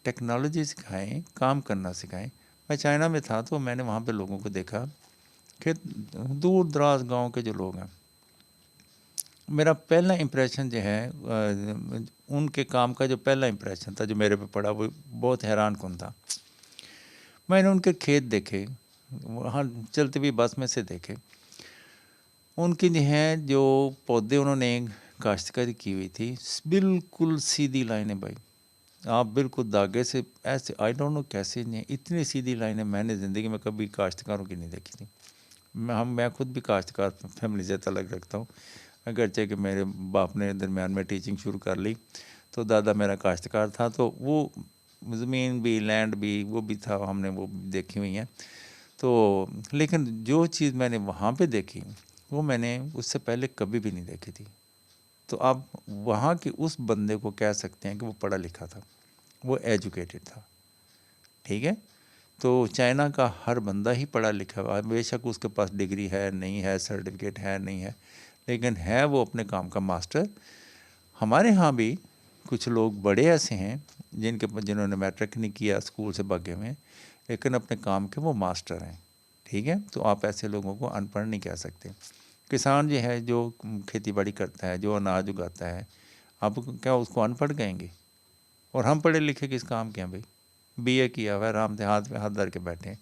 टेक्नोलॉजी सिखाएं, काम करना सिखाएं। मैं चाइना में था तो मैंने वहाँ पे लोगों को देखा कि दूर दराज गांव के जो लोग हैं, मेरा पहला इम्प्रेशन जो है उनके काम का जो पहला इम्प्रेशन था जो मेरे पे पड़ा, वो बहुत हैरान कन था। मैंने उनके खेत देखे, वहाँ चलती हुई बस में से देखे। उनकी जो है जो पौधे उन्होंने काश्तकारी की हुई थी, बिल्कुल सीधी लाइनें भाई, आप बिल्कुल धागे से ऐसे, आई डोंट नो कैसे नहीं, इतनी सीधी लाइनें मैंने ज़िंदगी में कभी काश्तकारों की नहीं देखी थी। मैं खुद भी काश्तकार फैमिली से तल्लुक़ रखता हूँ, अगरचे कि मेरे बाप ने दरमियान में टीचिंग शुरू कर ली, तो दादा मेरा काश्तकार था, तो वो ज़मीन भी, लैंड भी, वो भी था, हमने वो देखी हुई हैं। तो लेकिन जो चीज़ मैंने वहाँ पे देखी वो मैंने उससे पहले कभी भी नहीं देखी थी। तो आप वहाँ के उस बंदे को कह सकते हैं कि वो पढ़ा लिखा था, वो एजुकेटेड था, ठीक है। तो चाइना का हर बंदा ही पढ़ा लिखा हुआ है, बेशक उसके पास डिग्री है नहीं है, सर्टिफिकेट है नहीं है, लेकिन है वो अपने काम का मास्टर। हमारे यहाँ भी कुछ लोग बड़े ऐसे हैं जिन्होंने मैट्रिक नहीं किया, स्कूल से भागे हुए हैं, लेकिन अपने काम के वो मास्टर हैं, ठीक है। तो आप ऐसे लोगों को अनपढ़ नहीं कह सकते। किसान जो है, जो खेती बाड़ी करता है, जो अनाज उगाता है, आप क्या उसको अनपढ़ कहेंगे? और हम पढ़े लिखे किस काम के हैं भाई? बीए किया हुआ है, आराम से हाथ पे हाथ धर के बैठे हैं,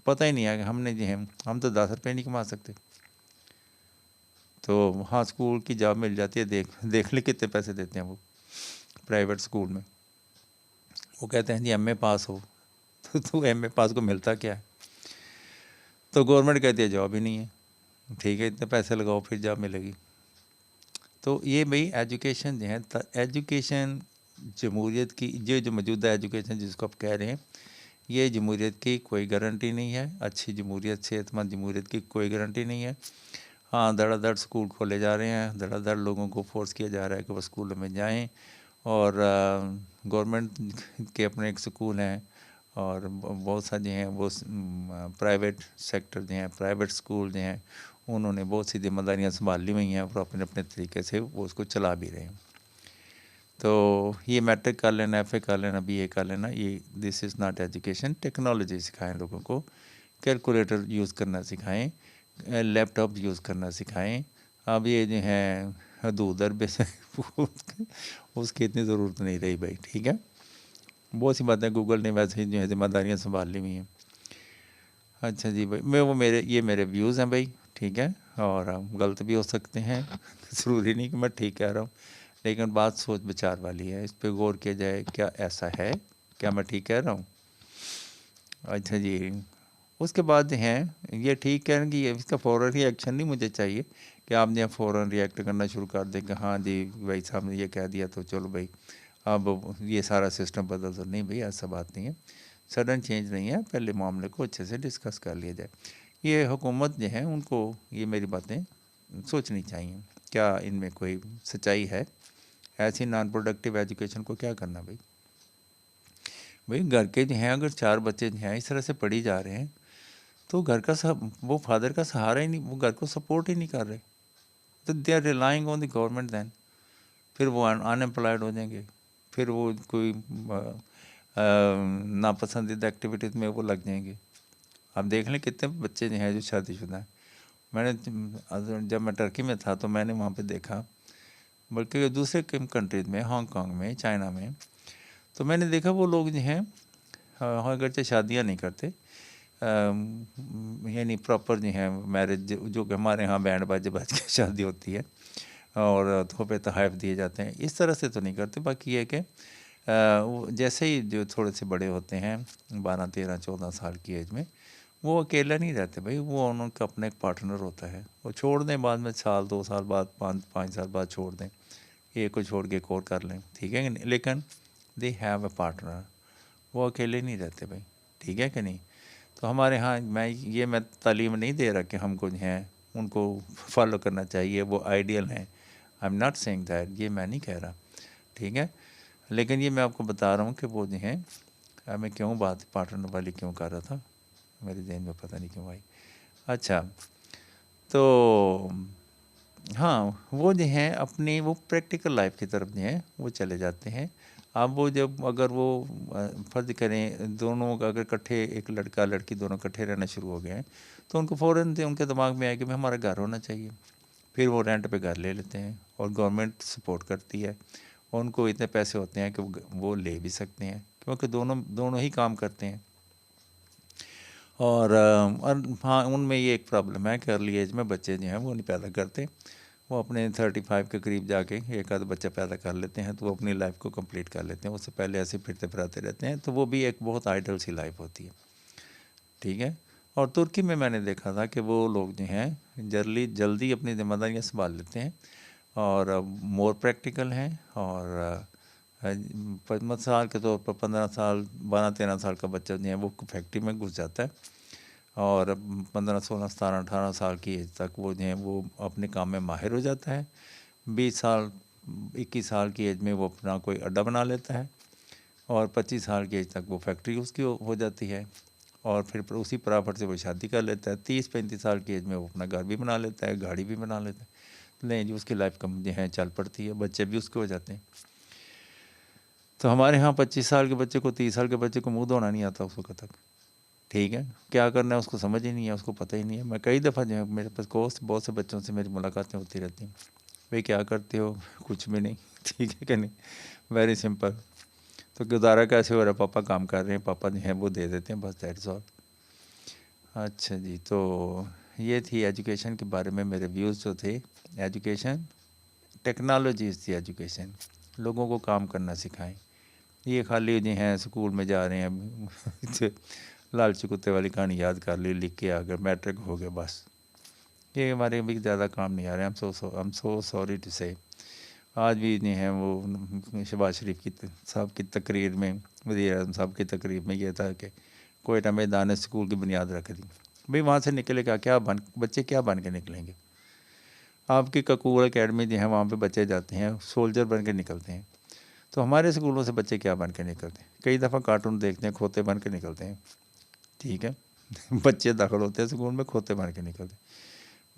पता ही नहीं है कि हमने जो है, हम तो 10 रुपये नहीं कमा सकते। तो हाँ, स्कूल की जॉब मिल जाती है, देख ले कितने पैसे देते हैं वो प्राइवेट स्कूल में। वो कहते हैं जी एमए पास हो, तो एमए पास को मिलता क्या है? तो गवर्नमेंट कहती है जॉब ही नहीं है, ठीक है, इतने पैसे लगाओ फिर जॉब मिलेगी। तो ये भाई एजुकेशन जो है, एजुकेशन जमहूरियत की, ये जो मौजूदा एजुकेशन जिसको आप कह रहे हैं, ये जमहूरियत की कोई गारंटी नहीं है। अच्छी जमहूरियत, सेहतमंद जमहूरियत की कोई गारंटी नहीं है। हाँ, धड़ाधड़ स्कूल खोले जा रहे हैं, धड़ाधड़ लोगों को फोर्स किया जा रहा है कि वो स्कूलों में जाएं, और गवर्नमेंट के अपने एक स्कूल हैं, और बहुत सारे जो हैं वो प्राइवेट सेक्टर जो हैं, प्राइवेट स्कूल जो हैं, उन्होंने बहुत सी जिम्मेदारियाँ संभाल ली हुई हैं और अपने अपने तरीके से वो उसको चला भी रहे हैं। तो ये मैट्रिक कर लेना, एफ कर लेना, BA कर लेना, ये this is not education. Technology सिखाएं लोगों को, कैलकुलेटर यूज़ करना सिखाएं, लैपटॉप यूज़ करना सिखाएं। अब ये जो है दूर बेस उसकी इतनी ज़रूरत नहीं रही भाई, ठीक है। बहुत सी बातें गूगल ने वैसे ही जो है जिम्मेदारियाँ संभाल ली हुई हैं। अच्छा जी भाई, ये मेरे व्यूज़ हैं भाई, ठीक है, और गलत भी हो सकते हैं ज़रूरी नहीं कि मैं ठीक कह रहा हूँ, लेकिन बात सोच विचार वाली है, इस पर गौर किया जाए, क्या ऐसा है, क्या मैं ठीक कह रहा हूँ। अच्छा जी, उसके बाद हैं ये ठीक कह रहे हैं कि ये इसका फ़ौरन ही एक्शन नहीं मुझे चाहिए कि आपने फ़ौरन रिएक्ट करना शुरू कर दें कि हाँ जी भाई साहब ने ये कह दिया तो चलो भाई अब ये सारा सिस्टम बदल दो। नहीं भाई, ऐसा बात नहीं है, सडन चेंज नहीं है, पहले मामले को अच्छे से डिस्कस कर लिया जाए। ये हुकूमत जो है उनको ये मेरी बातें सोचनी चाहिए, क्या इनमें कोई सच्चाई है। ऐसी नॉन प्रोडक्टिव एजुकेशन को क्या करना भाई। भाई घर के जो हैं अगर 4 बच्चे जो हैं इस तरह से पढ़ी जा रहे हैं, तो घर का वो फादर का सहारा ही नहीं, वो घर को सपोर्ट ही नहीं कर रहे, तो they are relying on the government then. फिर वो अनएम्प्लॉयड हो जाएंगे, फिर वो कोई नापसंदीदा एक्टिविटीज़ में वो लग जाएंगे। आप देख लें कितने बच्चे जो हैं जो शादीशुदा हैं। मैंने जब मैं टर्की में था तो मैंने वहाँ पे देखा, बल्कि दूसरे कंट्रीज़ में, हांगकांग में, चाइना में, तो मैंने देखा वो लोग जो हैं अगरचे शादियाँ नहीं करते, यानी प्रॉपर जो है मैरिज, जो कि हमारे यहाँ बैंड बाजे बज के शादी होती है और तोहफे तोहफ़ दिए जाते हैं, इस तरह से तो नहीं करते। बाकी ये कि जैसे ही जो थोड़े से बड़े होते हैं 12, 13, 14 साल की एज में, वो अकेला नहीं रहते भाई, वो उनका अपना एक पार्टनर होता है। वो छोड़ दें बाद में, साल 2 साल बाद, 5 साल बाद छोड़ दें, एक को छोड़ के एक और कर लें, ठीक है कि नहीं, लेकिन दे हैव अ पार्टनर, वो अकेले नहीं रहते भाई, ठीक है कि नहीं। तो हमारे यहाँ मैं तालीम नहीं दे रहा कि हमको जो है उनको फॉलो करना चाहिए, वो आइडियल हैं, I am not saying that, ये मैं नहीं कह रहा, ठीक है। लेकिन ये मैं आपको बता रहा हूँ कि वो जो हैं, मैं क्यों बात पार्टनर वाली क्यों कर रहा था, मेरे जहन में पता नहीं क्यों आई। अच्छा, तो हाँ, वो जो हैं अपनी वो प्रैक्टिकल लाइफ की तरफ जो हैं वो चले जाते हैं। अब वो जब अगर वो फ़र्ज़ करें दोनों अगर इकट्ठे, एक लड़का लड़की दोनों इकट्ठे रहना शुरू हो गए हैं, तो उनको फ़ौरन से उनके दिमाग में आया कि भाई हमारा घर होना चाहिए। फिर वो रेंट पे घर ले लेते हैं और गवर्नमेंट सपोर्ट करती है, उनको इतने पैसे होते हैं कि वो ले भी सकते हैं, क्योंकि दोनों दोनों ही काम करते हैं। और हाँ, उनमें ये एक प्रॉब्लम है कि अर्ली एज में बच्चे जो हैं वो नहीं पैदा करते, वो अपने 35 के करीब जाके एक आध बच्चा पैदा कर लेते हैं, तो वो अपनी लाइफ को कंप्लीट कर लेते हैं, उससे पहले ऐसे फिरते फिराते रहते हैं, तो वो भी एक बहुत आइडल सी लाइफ होती है, ठीक है। और तुर्की में मैंने देखा था कि वो लोग जो हैं जल्दी अपनी जिम्मेदारियाँ संभाल लेते हैं और मोर प्रैक्टिकल हैं, और 5 साल के तौर पर 15 साल, 12-13 साल का बच्चा जो है वो फैक्ट्री में घुस जाता है, और 15, 16, 17, 18 साल की एज तक वो जो है वो अपने काम में माहिर हो जाता है। 20 साल, 21 साल की एज में वो अपना कोई अड्डा बना लेता है, और 25 साल की एज तक वो फैक्ट्री उसकी हो जाती है, और फिर उसी प्रॉपर्टी से वो शादी कर लेता है। 30-35 साल की एज में वो अपना घर भी बना लेता है, गाड़ी भी बना लेता है, नहीं जी उसकी लाइफ कम जो है चल पड़ती है, बच्चे भी उसके हो जाते हैं। तो हमारे यहाँ 25 साल के बच्चे को, 30 साल के बच्चे को मुँह धोना नहीं आता उस वक्त तक, ठीक है, क्या करना है उसको समझ ही नहीं है, उसको पता ही नहीं है। मैं कई दफ़ा जो है मेरे पास बहुत से बच्चों से मेरी मुलाकातें होती रहती हैं, भाई क्या करते हो, कुछ भी नहीं ठीक है कि नहीं, वेरी सिंपल। तो गुजारा कैसे हो रहा है, पापा काम कर रहे हैं, पापा जो हैं वो दे देते हैं, बस दैट्स ऑल। अच्छा जी, तो ये थी एजुकेशन के बारे में मेरे व्यूज़ जो थे। Education, technology is the education, लोगों को काम करना सिखाएं। ये खाली जो हैं स्कूल में जा रहे हैं लालची कुत्ते वाली कहानी याद कर ली, लिख के आ गए, मैट्रिक हो गया, बस ये हमारे भी ज़्यादा काम नहीं आ रहे हैं। I am so sorry to say. आज भी नहीं है वो शहबाज शरीफ की साहब की तकरीर में, वज़ीर आज़म साहब की तकरीर में ये था कि कोयटा में दानिश स्कूल की बुनियाद रख दी। भाई वहाँ से निकलेगा क्या बच्चे क्या बन के निकलेंगे? आपकी कपूर एकेडमी जो है वहाँ पे बच्चे जाते हैं सोल्जर बन के निकलते हैं। तो हमारे स्कूलों से बच्चे क्या बन के निकलते हैं? कई दफ़ा कार्टून देखते हैं खोते बन के निकलते हैं, ठीक है। बच्चे दाखिल होते हैं स्कूल में खोते बन के निकलते हैं।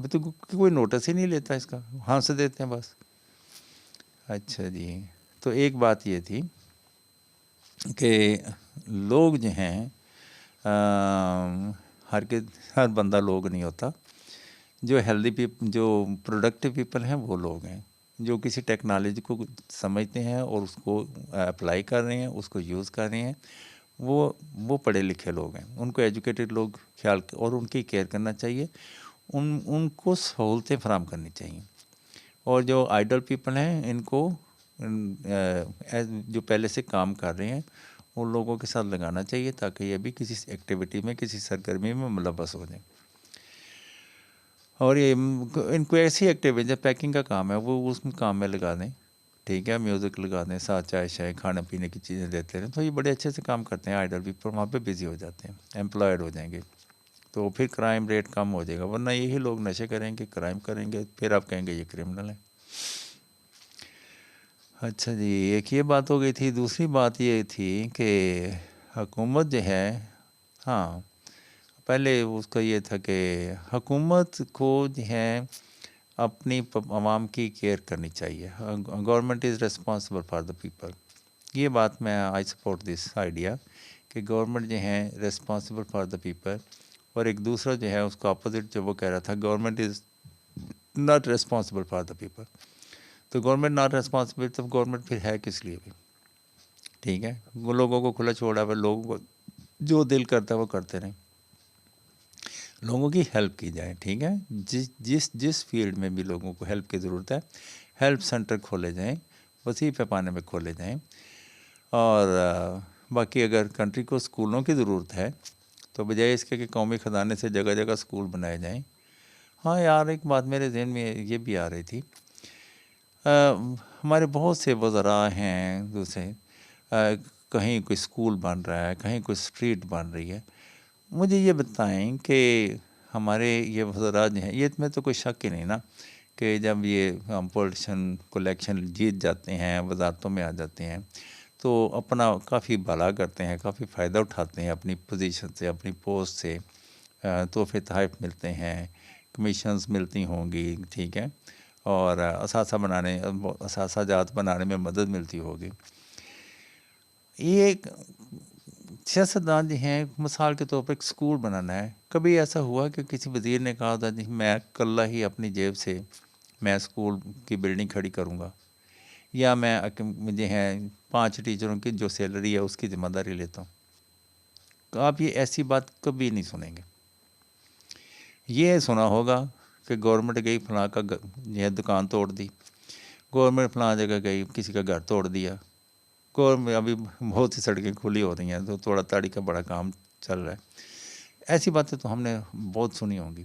तो कोई नोटिस ही नहीं लेता इसका, हंस देते हैं बस। अच्छा जी, तो एक बात ये थी कि लोग जो हैं हर बंदा लोग नहीं होता। जो हेल्दी जो प्रोडक्टिव पीपल हैं वो लोग हैं जो किसी टेक्नोलॉजी को समझते हैं और उसको अप्लाई कर रहे हैं, उसको यूज़ कर रहे हैं। वो पढ़े लिखे लोग हैं, उनको एजुकेटेड लोग ख्याल और उनकी केयर करना चाहिए, उनको सहूलतें फराहम करनी चाहिए। और जो आइडल पीपल हैं इनको जो पहले से काम कर रहे हैं उन लोगों के साथ लगाना चाहिए ताकि ये भी किसी एक्टिविटी में, किसी सरगर्मी में मुलव्वस हो जाएं। और ये इनको ऐसी एक्टिविटी जब पैकिंग का काम है वो उस काम में लगा दें, ठीक है। म्यूज़िक लगा दें, साथ चाय शाय खाने पीने की चीज़ें देते रहें, तो ये बड़े अच्छे से काम करते हैं। आइडल पीपल वहाँ पे बिज़ी हो जाते हैं, एम्प्लॉयड हो जाएंगे, तो फिर क्राइम रेट कम हो जाएगा। वरना यही लोग नशे करेंगे, क्राइम करेंगे, फिर आप कहेंगे ये क्रिमिनल है। अच्छा जी, एक ये बात हो गई थी। दूसरी बात ये थी कि हुकूमत जो है, हाँ पहले उसका ये था कि हुकूमत को जो है अपनी आवाम की केयर करनी चाहिए। Government is responsible for the people. ये बात मैं आई सपोर्ट दिस आइडिया कि गवर्नमेंट जो है रिस्पॉन्सिबल फॉर द पीपल। और एक दूसरा जो है उसका अपोजिट जो वो कह रहा था, government is not responsible for the people. तो गवर्नमेंट नॉट रिस्पॉन्सिबल, तो गवर्नमेंट फिर है किस लिए भी? ठीक है, वो लोगों को खुला छोड़ा हुआ, लोग जो दिल करता है वो करते रहें, लोगों की हेल्प की जाए, ठीक है। जिस फील्ड में भी लोगों को हेल्प की ज़रूरत है, हेल्प सेंटर खोले जाएं, वसी पैमाने में खोले जाएं। और बाकी अगर कंट्री को स्कूलों की ज़रूरत है तो बजाय इसके कि कौमी ख़जाने से जगह जगह स्कूल बनाए जाएं। हाँ यार, एक बात मेरे जहन में ये भी आ रही थी, हमारे बहुत से वज़रा हैं दूसरे, कहीं कोई स्कूल बन रहा है, कहीं कोई स्ट्रीट बन रही है। मुझे ये बताएं कि हमारे ये वज़रा जो हैं, ये में तो कोई शक ही नहीं ना कि जब ये हम पॉलिटिशन को इलेक्शन जीत जाते हैं, वजारतों में आ जाते हैं, तो अपना काफ़ी भला करते हैं, काफ़ी फ़ायदा उठाते हैं अपनी पोजीशन से, अपनी पोस्ट से। तोहफ़े तोहफ़ मिलते हैं, कमीशंस मिलती होंगी, ठीक है। और असासाजात बनाने में मदद मिलती होगी। ये सियासतदान जो हैं, मिसाल के तौर पर एक स्कूल बनाना है, कभी ऐसा हुआ कि किसी वज़ीर ने कहा था जी मैं कल्ला ही अपनी जेब से मैं स्कूल की बिल्डिंग खड़ी करूँगा, या मैं मुझे हैं 5 टीचरों की जो सैलरी है उसकी ज़िम्मेदारी लेता हूँ? तो आप ये ऐसी बात कभी नहीं सुनेंगे। ये सुना होगा कि गवर्नमेंट गई फलां का यह दुकान तोड़ दी, गवर्नमेंट फलां जगह गई किसी का घर तोड़ दिया, गवर्नमेंट अभी बहुत सी सड़कें खुली हो रही हैं तो तोड़ा ताड़ी का बड़ा काम चल रहा है। ऐसी बातें तो हमने बहुत सुनी होंगी,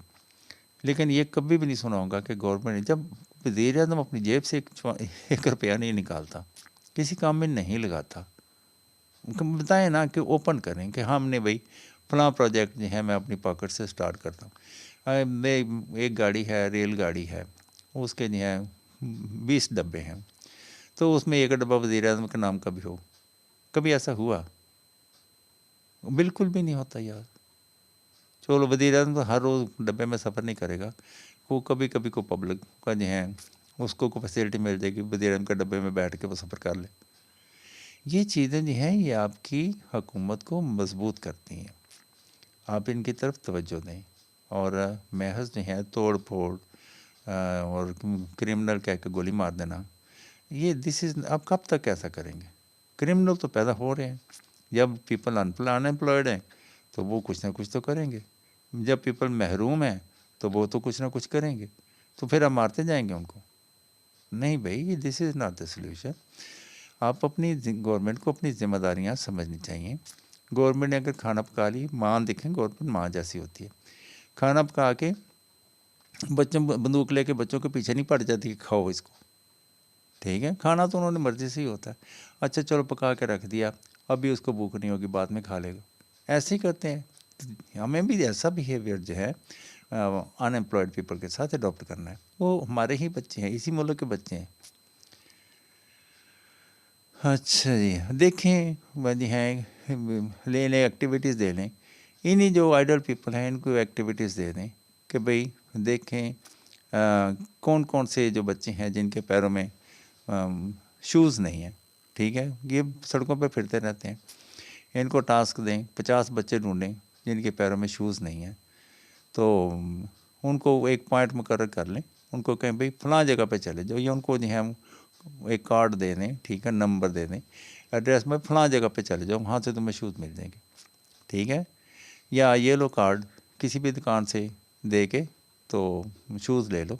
लेकिन ये कभी भी नहीं सुना होगा कि गवर्नमेंट जब वज़ीर आज़म अपनी जेब से एक रुपया नहीं निकालता, किसी काम में नहीं लगाता, बताएं ना कि ओपन करें कि हमने भाई फलां प्रोजेक्ट जो है मैं अपनी पॉकेट से स्टार्ट करता हूँ। मैं एक गाड़ी है, रेल गाड़ी है, उसके जो है 20 डब्बे हैं, तो उसमें एक डब्बा वज़ीर आज़म के नाम का भी हो। कभी ऐसा हुआ? बिल्कुल भी नहीं होता यार। चलो वज़ीर आज़म तो हर रोज़ डब्बे में सफ़र नहीं करेगा, वो कभी कभी को पब्लिक का जो है उसको को फैसिलिटी मिल जाएगी, वज़ीर आज़म के डब्बे में बैठ के वो सफ़र कर ले। ये चीज़ें जो हैं ये आपकी हुकूमत को मजबूत करती हैं, आप इनकी तरफ तवज्जो दें। और महज जो है तोड़ फोड़ और क्रिमिनल कह के गोली मार देना, ये दिस इज़, आप कब तक ऐसा करेंगे? क्रिमिनल तो पैदा हो रहे हैं, जब पीपल अनएम्प्लॉयड हैं तो वो कुछ ना कुछ तो करेंगे, जब पीपल महरूम हैं तो वो तो कुछ ना कुछ करेंगे, तो फिर हम मारते जाएंगे उनको? नहीं भाई, ये this is not the solution. आप अपनी गवर्नमेंट को अपनी जिम्मेदारियाँ समझनी चाहिए। गवर्नमेंट ने अगर खाना पका ली, माँ देखें गवर्नमेंट माँ जैसी होती है, खाना पका के बच्चों बंदूक लेके बच्चों के पीछे नहीं पड़ जाती कि खाओ इसको, ठीक है, खाना तो उन्होंने मर्ज़ी से ही होता है। अच्छा चलो पका के रख दिया, अभी उसको भूख नहीं होगी, बाद में खा लेगा, ऐसे ही करते हैं। हमें भी ऐसा बिहेवियर जो है अनएम्प्लॉयड पीपल के साथ अडॉप्ट करना है। वो हमारे ही बच्चे हैं, इसी मुल्क के बच्चे हैं। अच्छा जी, देखें वही हैं, ले लें एक्टिविटीज़ दे लें, इन्हीं जो आइडल पीपल हैं इनको एक्टिविटीज़ दे दें कि भाई देखें कौन कौन से जो बच्चे हैं जिनके पैरों में शूज़ नहीं हैं, ठीक है, ये सड़कों पे फिरते रहते हैं, इनको टास्क दें 50 बच्चे ढूंढें जिनके पैरों में शूज़ नहीं हैं, तो उनको एक पॉइंट मुकर्रर कर लें, उनको कहें भाई फलां जगह पे चले जाओ, या उनको जो है हम एक कार्ड दे दें, ठीक है, नंबर दे दें, एड्रेस में फलां जगह पे चले जाओ, वहाँ से तुम्हें शूज़ मिल जाएंगे, ठीक है, या ये लो कार्ड किसी भी दुकान से दे के तो शूज़ ले लो,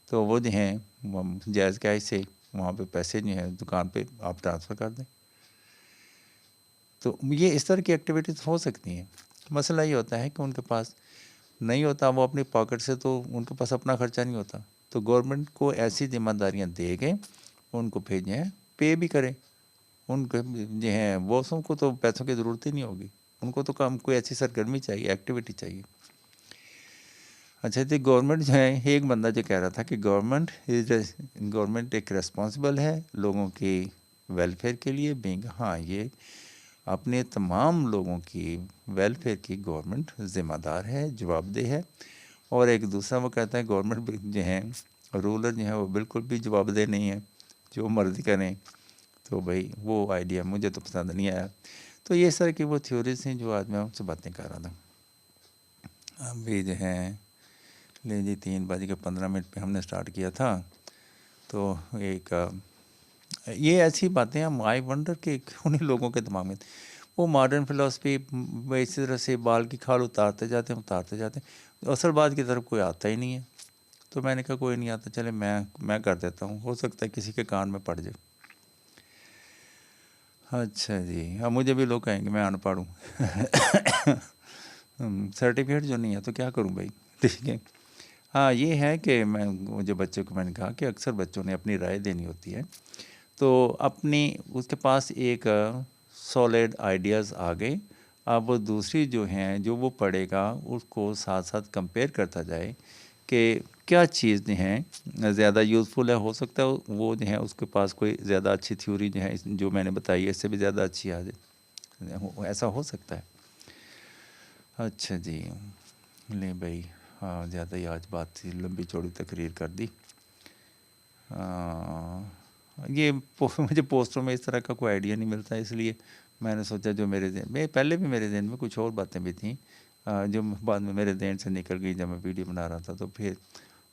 तो वो जो हैं जायज़ कैश से वहाँ पे पैसे जो हैं दुकान पे आप ट्रांसफ़र कर दें। तो ये इस तरह की एक्टिविटीज़ हो सकती हैं। मसला ये होता है कि उनके पास नहीं होता, वो अपनी पॉकेट से, तो उनके पास अपना खर्चा नहीं होता, तो गवर्नमेंट को ऐसी जिम्मेदारियाँ दे के उनको भेजें, पे भी करें। उनके जो हैं बॉसों को तो पैसों की ज़रूरत ही नहीं होगी, उनको तो काम कोई ऐसी सरगर्मी चाहिए, एक्टिविटी चाहिए। अच्छा तो गवर्नमेंट जो है, एक बंदा जो कह रहा था कि गवर्नमेंट एक रिस्पॉन्सिबल है लोगों की वेलफेयर के लिए बीइंग, हाँ ये अपने तमाम लोगों की वेलफेयर की गवर्नमेंट ज़िम्मेदार है, जवाबदेह है। और एक दूसरा वो कहता है गवर्नमेंट जो है रूलर जो है वो बिल्कुल भी जवाबदेह नहीं है, जो मर्ज़ी करें। तो भाई वो आइडिया मुझे तो पसंद नहीं आया। तो ये सर की वो थ्योरीज हैं जो आज मैं आपसे बातें कर रहा था। अभी जो है ले जी 3:15 पे हमने स्टार्ट किया था, तो एक ये ऐसी बातें हम आई वंडर कि उन्हीं लोगों के दिमाग में वो मॉडर्न फ़िलासफ़ी इसी तरह से बाल की खाल उतारते जाते हैं, असल बात की तरफ कोई आता ही नहीं है। तो मैंने कहा कोई नहीं आता, चले मैं कर देता हूँ, हो सकता है किसी के कान में पड़ जाए। अच्छा जी, अब मुझे भी लोग कहेंगे मैं अनपढ़ हूँ सर्टिफिकेट जो नहीं है तो क्या करूँ भाई, ठीक है। हाँ ये है कि मैं जो बच्चों को मैंने कहा कि अक्सर बच्चों ने अपनी राय देनी होती है, तो अपनी उसके पास एक सॉलिड आइडियाज़ आ गए, अब वो दूसरी जो हैं जो वो पढ़ेगा उसको साथ साथ कंपेयर करता जाए कि क्या चीज़ जो हैं ज़्यादा यूज़फुल है, हो सकता है वो जो है उसके पास कोई ज़्यादा अच्छी थ्योरी जो है जो मैंने बताई है इससे भी ज़्यादा अच्छी आ जाए, ऐसा हो सकता है। अच्छा जी, ले भाई, हाँ ज़्यादा ही आज बात थी, लंबी चौड़ी तकरीर कर दी। ये मुझे पोस्टरों में इस तरह का कोई आइडिया नहीं मिलता, इसलिए मैंने सोचा जो मेरे जहन में पहले भी मेरे जहन में कुछ और बातें भी थीं जो बाद में मेरे जहन से निकल गई जब मैं वीडियो बना रहा था, तो फिर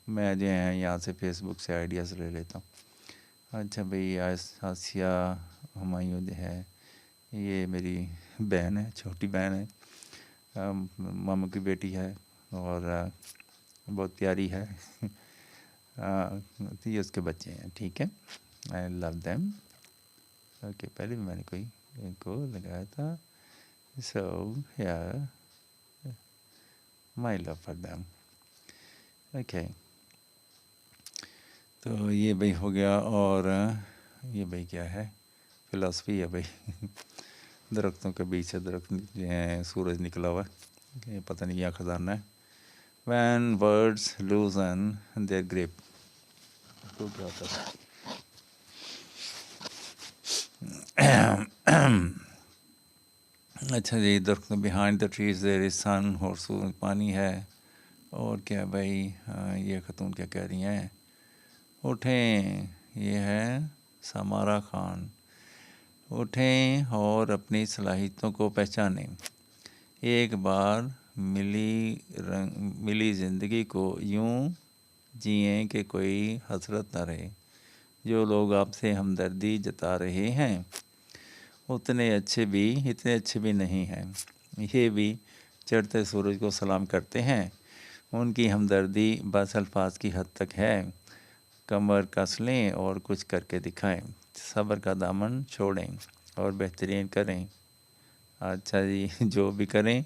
मैं जो है यहाँ से फेसबुक से आइडियाज़ ले लेता हूँ। अच्छा भाई, आसिया हुमायूं जो है ये मेरी बहन है, छोटी बहन है, मामू की बेटी है और बहुत प्यारी है तो ये उसके बच्चे हैं, ठीक है, आई लव देम। ओके, पहले भी मैंने कोई इनको लगाया था, सो या my love for them. Okay, तो ये भाई हो गया। और ये भाई क्या है, फ़िलासफ़ी है भाई दरख्तों के बीच से दरख्त जो हैं सूरज निकला हुआ है, ये पता नहीं क्या खजाना है। When words loosen their grip, तो क्या होता है अच्छा जी, दरख्त behind the trees there is sun, और सूरज पानी है। और क्या भाई, ये ख़तून क्या कह रही हैं, उठें, ये है समारा खान, उठें और अपनी सलाहियतों को पहचानें, एक बार मिली ज़िंदगी को यूं जिएं कि कोई हसरत न रहे। जो लोग आपसे हमदर्दी जता रहे हैं इतने अच्छे भी नहीं हैं। ये भी चढ़ते सूरज को सलाम करते हैं, उनकी हमदर्दी बस अल्फाज की हद तक है। कमर कस लें और कुछ करके दिखाएं, सब्र का दामन छोड़ें और बेहतरीन करें। अच्छा जी, जो भी करें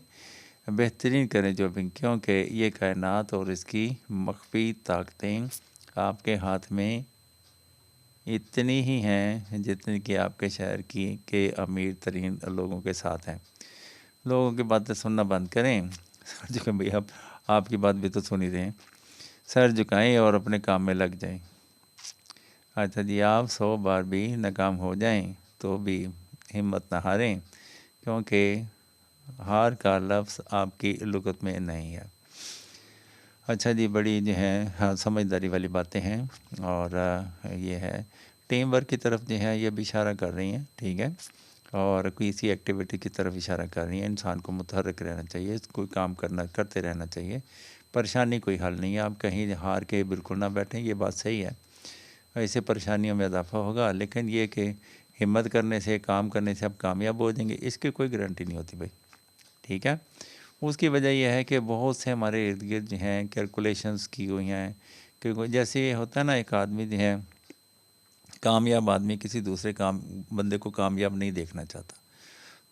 बेहतरीन करें जो भी, क्योंकि ये कायनात और इसकी मख्फी ताकतें आपके हाथ में इतनी ही हैं जितनी कि आपके शहर की के अमीर तरीन लोगों के साथ हैं। लोगों की बातें सुनना बंद करें, सर झुकाएं भाई, आप आपकी बात भी तो सुन ही रहे हैं। सर झुकाएं और अपने काम में लग जाएं। अच्छा जी, आप 100 बार भी नाकाम हो जाएं तो भी हिम्मत ना हारें, क्योंकि हार का लफ्ज़ आपकी लुगत में नहीं है। अच्छा जी, बड़ी जो है हाँ समझदारी वाली बातें हैं। और ये है टीम वर्क की तरफ जो है ये भी इशारा कर रही हैं, ठीक है। और किसी एक्टिविटी की तरफ इशारा कर रही हैं। इंसान को मुतहर्रिक रहना चाहिए, कोई काम करते रहना चाहिए। परेशानी कोई हल नहीं है, आप कहीं हार के बिल्कुल ना बैठें, ये बात सही है। ऐसे परेशानियों में इजाफा होगा, लेकिन ये कि हिम्मत करने से, काम करने से आप कामयाब हो जाएंगे, इसकी कोई गारंटी नहीं होती भाई, ठीक है। उसकी वजह यह है कि बहुत से हमारे इर्द गिर्द जो हैं कैलकुलेशंस की हुई हैं, क्योंकि जैसे होता है ना, एक आदमी जो है कामयाब आदमी किसी दूसरे बंदे को कामयाब नहीं देखना चाहता,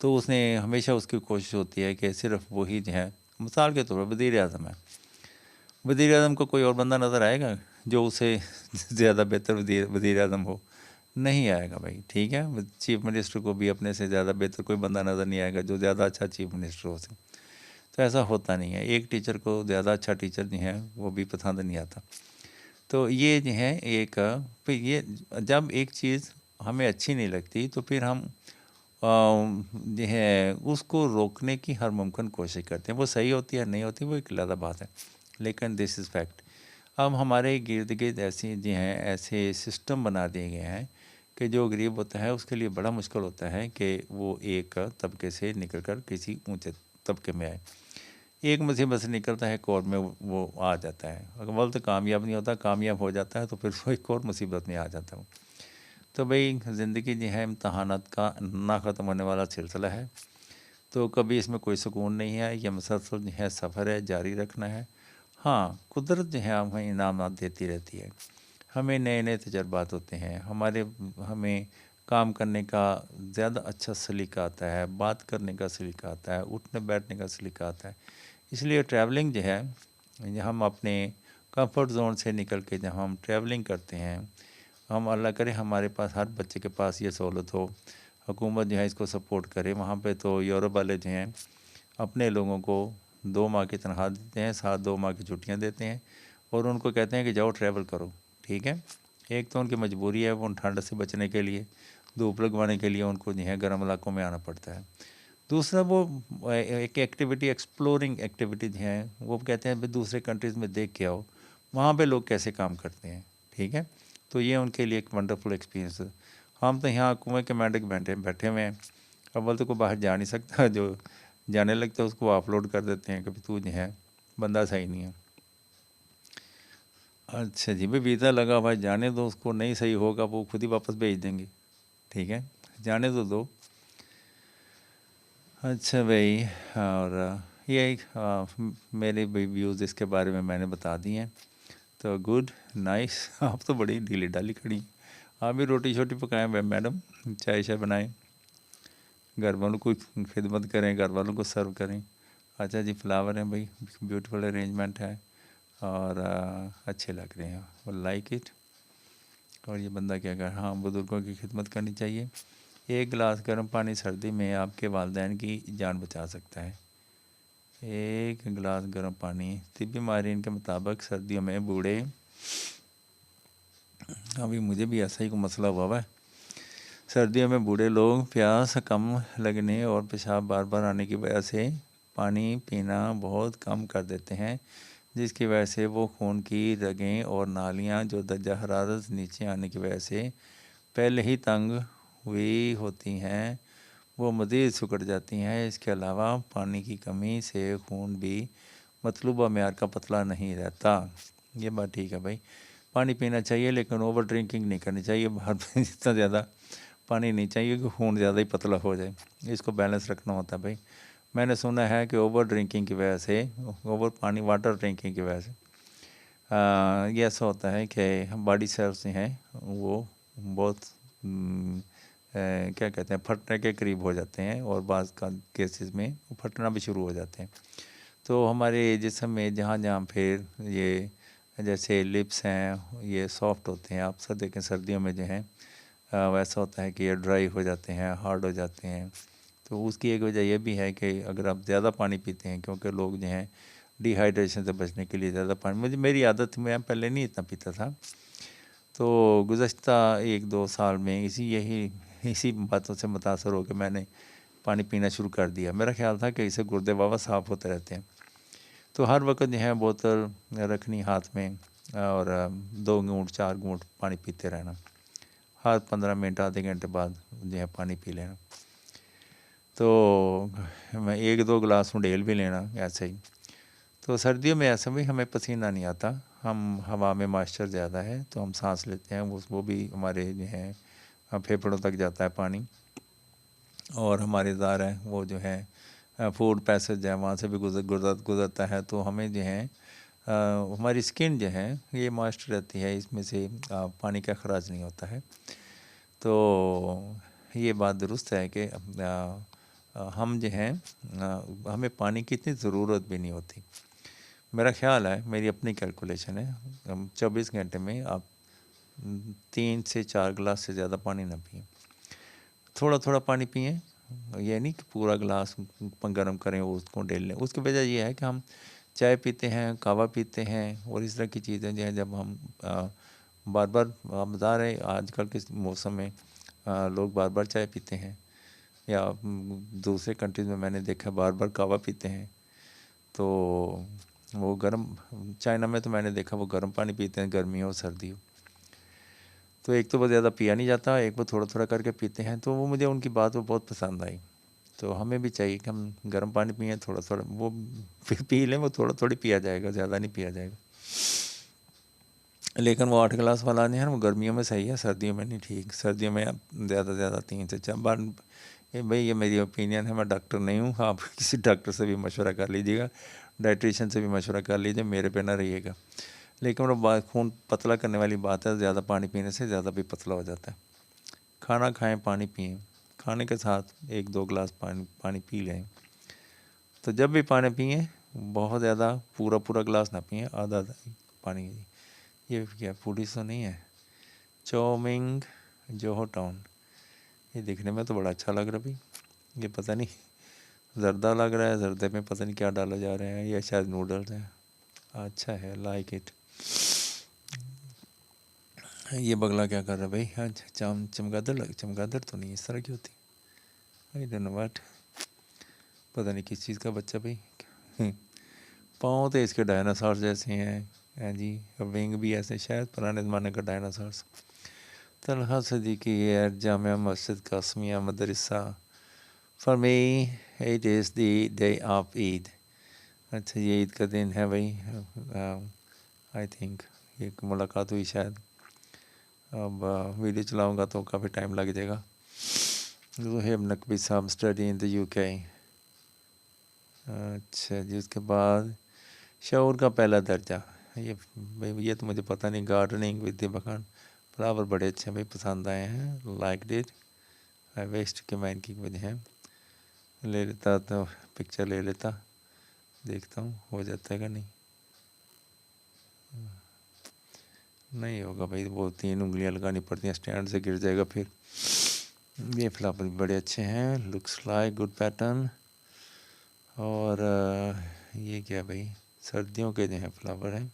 तो उसने हमेशा उसकी कोशिश होती है कि सिर्फ वही जो है, मिसाल के तौर पर वज़ीर आज़म है, वज़ीर आज़म को कोई और बंदा नज़र आएगा जो उसे ज़्यादा बेहतर वज़ीर आज़म हो? नहीं आएगा भाई, ठीक है। चीफ मिनिस्टर को भी अपने से ज़्यादा बेहतर कोई बंदा नज़र नहीं आएगा जो ज़्यादा अच्छा चीफ मिनिस्टर हो सके। तो ऐसा होता नहीं है, एक टीचर को ज़्यादा अच्छा टीचर जो है वो भी पसंद नहीं आता। तो ये जो है एक फिर ये जब एक चीज़ हमें अच्छी नहीं लगती तो फिर हम जो है उसको रोकने की हर मुमकिन कोशिश करते हैं। वो सही होती है नहीं होती वो एक अलग बात है, लेकिन दिस इज़ फैक्ट। अब हमारे गिर्द गिर्द ऐसी जो हैं ऐसे सिस्टम बना दिए गए हैं कि जो गरीब होता है उसके लिए बड़ा मुश्किल होता है कि वो एक तबके से निकल कर किसी ऊंचे तबके में आए। एक मुसीबत से निकलता है, एक और में वो आ जाता है। अव्वल तो कामयाब नहीं होता, कामयाब हो जाता है तो फिर वो एक और मुसीबत में आ जाता है। तो भाई ज़िंदगी जो है इम्तहानात का ना ख़त्म होने वाला सिलसिला है, तो कभी इसमें कोई सुकून नहीं है। यह मुसलसल जो है सफ़र है, जारी रखना है। हाँ, कुदरत जो है हमें इनामात देती रहती है, हमें नए नए तजर्बात होते हैं, हमें काम करने का ज़्यादा अच्छा सलीका आता है, बात करने का सलीका आता है, उठने बैठने का सलीका आता है। इसलिए ट्रैवलिंग जो है, हम अपने कंफर्ट जोन से निकल के जब हम ट्रैवलिंग करते हैं, हम अल्लाह करे हमारे पास हर बच्चे के पास ये सहूलत हो, हुकूमत जो है इसको सपोर्ट करे। वहाँ पे तो यूरोप वाले जो हैं अपने लोगों को 2 माह की तनख्वाह देते हैं, साथ 2 माह की छुट्टियाँ देते हैं और उनको कहते हैं कि जाओ ट्रैवल करो, ठीक है। एक तो उनकी मजबूरी है, वो ठंड से बचने के लिए, धूप लगवाने के लिए उनको जो है गर्म इलाकों में आना पड़ता है। दूसरा वो एक एक्टिविटी, एक्सप्लोरिंग एक्टिविटीज़ हैं, वो कहते हैं भाई दूसरे कंट्रीज़ में देख के आओ वहाँ पे लोग कैसे काम करते हैं, ठीक है। तो ये उनके लिए एक वंडरफुल एक्सपीरियंस है। हम तो यहाँ कुएँ के मेंढक बैठे बैठे हुए हैं, अव्वल तो कोई बाहर जा नहीं सकता, जो जाने लगता है उसको अपलोड कर देते हैं कि भाई तू जो है बंदा सही नहीं है। अच्छा जी, भाई वीज़ा लगा भाई जाने दो उसको, नहीं सही होगा वो खुद ही वापस भेज देंगे, ठीक है, जाने तो दो। अच्छा भाई, और ये मेरे भी व्यूज़ इसके बारे में मैंने बता दिए हैं, तो गुड नाइस। आप तो बड़ी ढीली ढाली खड़ी हैं। आप भी रोटी शोटी पकाएं मैडम, चाय शाय बनाएं, घर वालों को खिदमत करें, घर वालों को सर्व करें। अच्छा जी, फ्लावर हैं भाई, ब्यूटीफुल अरेंजमेंट है और अच्छे लग रहे हैं, और लाइक इट। और ये बंदा क्या कर, हाँ बुज़ुर्गों की खिदमत करनी चाहिए। एक गिलास गर्म पानी सर्दी में आपके वालिदैन की जान बचा सकता है। एक गिलास गर्म पानी, तिब्बी माहिरीन के मुताबिक सर्दियों में बूढ़े, अभी मुझे भी ऐसा ही कोई मसला हुआ है, सर्दियों में बूढ़े लोग प्यास कम लगने और पेशाब बार बार आने की वजह से पानी पीना बहुत कम कर देते हैं, जिसकी वजह से वो खून की रगें और नालियाँ जो दर्जा हरारत नीचे आने की वजह से पहले ही तंग हुई होती हैं, वो मज़ीद सिकुड़ जाती हैं। इसके अलावा पानी की कमी से खून भी मतलूबा मेयार का पतला नहीं रहता। ये बात ठीक है भाई, पानी पीना चाहिए लेकिन ओवर ड्रिंकिंग नहीं करनी चाहिए। हर जितना ज़्यादा पानी नहीं चाहिए कि खून ज़्यादा ही पतला हो जाए, इसको बैलेंस रखना होता है भाई। मैंने सुना है कि ओवर ड्रिंकिंग की वजह से, वाटर ड्रिंकिंग की वजह से ये ऐसा होता है कि बॉडी सेल्स हैं वो बहुत क्या कहते हैं, फटने के करीब हो जाते हैं, और बाज़ का केसेस में वो फटना भी शुरू हो जाते हैं। तो हमारे जिस्म में जहाँ जहाँ फिर ये जैसे लिप्स हैं ये सॉफ्ट होते हैं, आप सब देखें सर्दियों में जो है वैसा होता है कि ये ड्राई हो जाते हैं, हार्ड हो जाते हैं। तो उसकी एक वजह यह भी है कि अगर आप ज़्यादा पानी पीते हैं, क्योंकि लोग जो हैं डिहाइड्रेशन से बचने के लिए ज़्यादा पानी, मेरी आदत थी, मैं पहले नहीं इतना पीता था। तो गुज़श्ता 1-2 साल में इसी बातों से मुतासर हो के मैंने पानी पीना शुरू कर दिया। मेरा ख़्याल था कि इससे गुर्दे वावा साफ़ होते रहते हैं। तो हर वक़्त जो है बोतल रखनी हाथ में और 2 घूँट 4 घूँट पानी पीते रहना। हर 15 मिनट आधे घंटे बाद जो है पानी पी लेना। तो मैं 1-2 गिलास उंडेल भी लेना ऐसे ही। तो सर्दियों में ऐसा भी हमें पसीना नहीं आता, हम हवा में मॉइस्चर ज़्यादा है तो हम सांस लेते हैं, वो भी हमारे जो है फेफड़ों तक जाता है पानी, और हमारे ज़ार है वो जो है फूड पैसेज है वहाँ से भी गुजरता है। तो हमें जो है हमारी स्किन जो है ये मॉइस्चर रहती है, इसमें से पानी का अखराज नहीं होता है। तो ये बात दुरुस्त है कि हम जो हैं हमें पानी की इतनी ज़रूरत भी नहीं होती। मेरा ख़्याल है, मेरी अपनी कैलकुलेशन है, हम 24 घंटे में आप 3 से 4 गिलास से ज़्यादा पानी ना पिएँ। थोड़ा थोड़ा पानी पिएँ, ये नहीं कि पूरा गिलास गर्म करें उसको डेल लें। उसकी वजह ये है कि हम चाय पीते हैं, कहवा पीते हैं और इस तरह की चीज़ें जो हैं जब हम बार बार, आप बता रहे आजकल के मौसम में लोग बार बार चाय पीते हैं, या दूसरे कंट्रीज़ में मैंने देखा बार बार कहवा पीते हैं। तो वो गर्म, चाइना में तो मैंने देखा वो गर्म पानी पीते हैं गर्मी हो सर्दी हो। तो एक तो वो ज़्यादा पिया नहीं जाता, एक वो थोड़ा थोड़ा करके पीते हैं। तो वो मुझे उनकी बात वो बहुत पसंद आई। तो हमें भी चाहिए कि हम गर्म पानी पिएँ, थोड़ा थोड़ा वो फिर पी लें, वो थोड़ा थोड़ी पिया जाएगा, ज़्यादा नहीं पिया जाएगा। लेकिन वो 8 गिलास वाला नहीं है, वो गर्मियों में सही है, सर्दियों में नहीं ठीक। सर्दियों में आप ज़्यादा से ज़्यादा 3 से 4 बार, ये भाई ये मेरी ओपिनियन है, मैं डॉक्टर नहीं हूँ, आप किसी डॉक्टर से भी मशवरा कर लीजिएगा, डाइटिशियन से भी मशवरा कर लीजिए, मेरे पे ना रहिएगा। लेकिन वो बात खून पतला करने वाली बात है, ज़्यादा पानी पीने से ज़्यादा भी पतला हो जाता है। खाना खाएं, पानी पिएं, खाने के साथ 1-2 गिलास पानी पी लें। तो जब भी पानी पिएं बहुत ज़्यादा पूरा पूरा गिलास ना पिएं, आधा आधा पानी। ये क्या फूडीज तो नहीं है? चौमिंग जोहो टाउन, ये दिखने में तो बड़ा अच्छा लग रहा भाई। ये पता नहीं ज़र्दा लग रहा है, ज़र्दे में पता नहीं क्या डाला जा रहा है, या शायद नूडल्स है। अच्छा है, लाइक इट। ये बगला क्या कर रहा है भाई? हाँ, चमगादड़ तो नहीं इस तरह की होती, आई डोंट नो व्हाट, पता नहीं किस चीज़ का बच्चा भाई। पाँव तो इसके डायनासोर जैसे हैं जी, विंग भी ऐसे, शायद पुराने ज़माने का dinosaurs. Talha Siddiqui at Jamia Masjid Qasmia Madrasa, for me it is the day of Eid. अच्छा, ये ईद का दिन है भाई। आई थिंक ये मुलाकात हुई शायद। अब वीडियो चलाऊँगा तो काफ़ी टाइम लग जाएगा। ज़ुहैब नकवी साहब स्टडी इन द यूके। अच्छा जी, उसके बाद शऊर का पहला दर्जा, ये तो मुझे पता नहीं। गार्डनिंग विद द बखान, फ्लावर बड़े अच्छे भाई, पसंद आए हैं, लाइक डिट। आई वेस्ट के मैं इनकी वजह है, ले लेता तो पिक्चर ले लेता, देखता हूँ हो जाता है कि नहीं। नहीं होगा भाई, वो 3 उंगलियां लगानी पड़ती हैं, स्टैंड से गिर जाएगा फिर। ये फ्लावर भी बड़े अच्छे हैं, लुक्स लाइक गुड पैटर्न। और ये क्या भाई, सर्दियों के जो हैं फ्लावर हैं।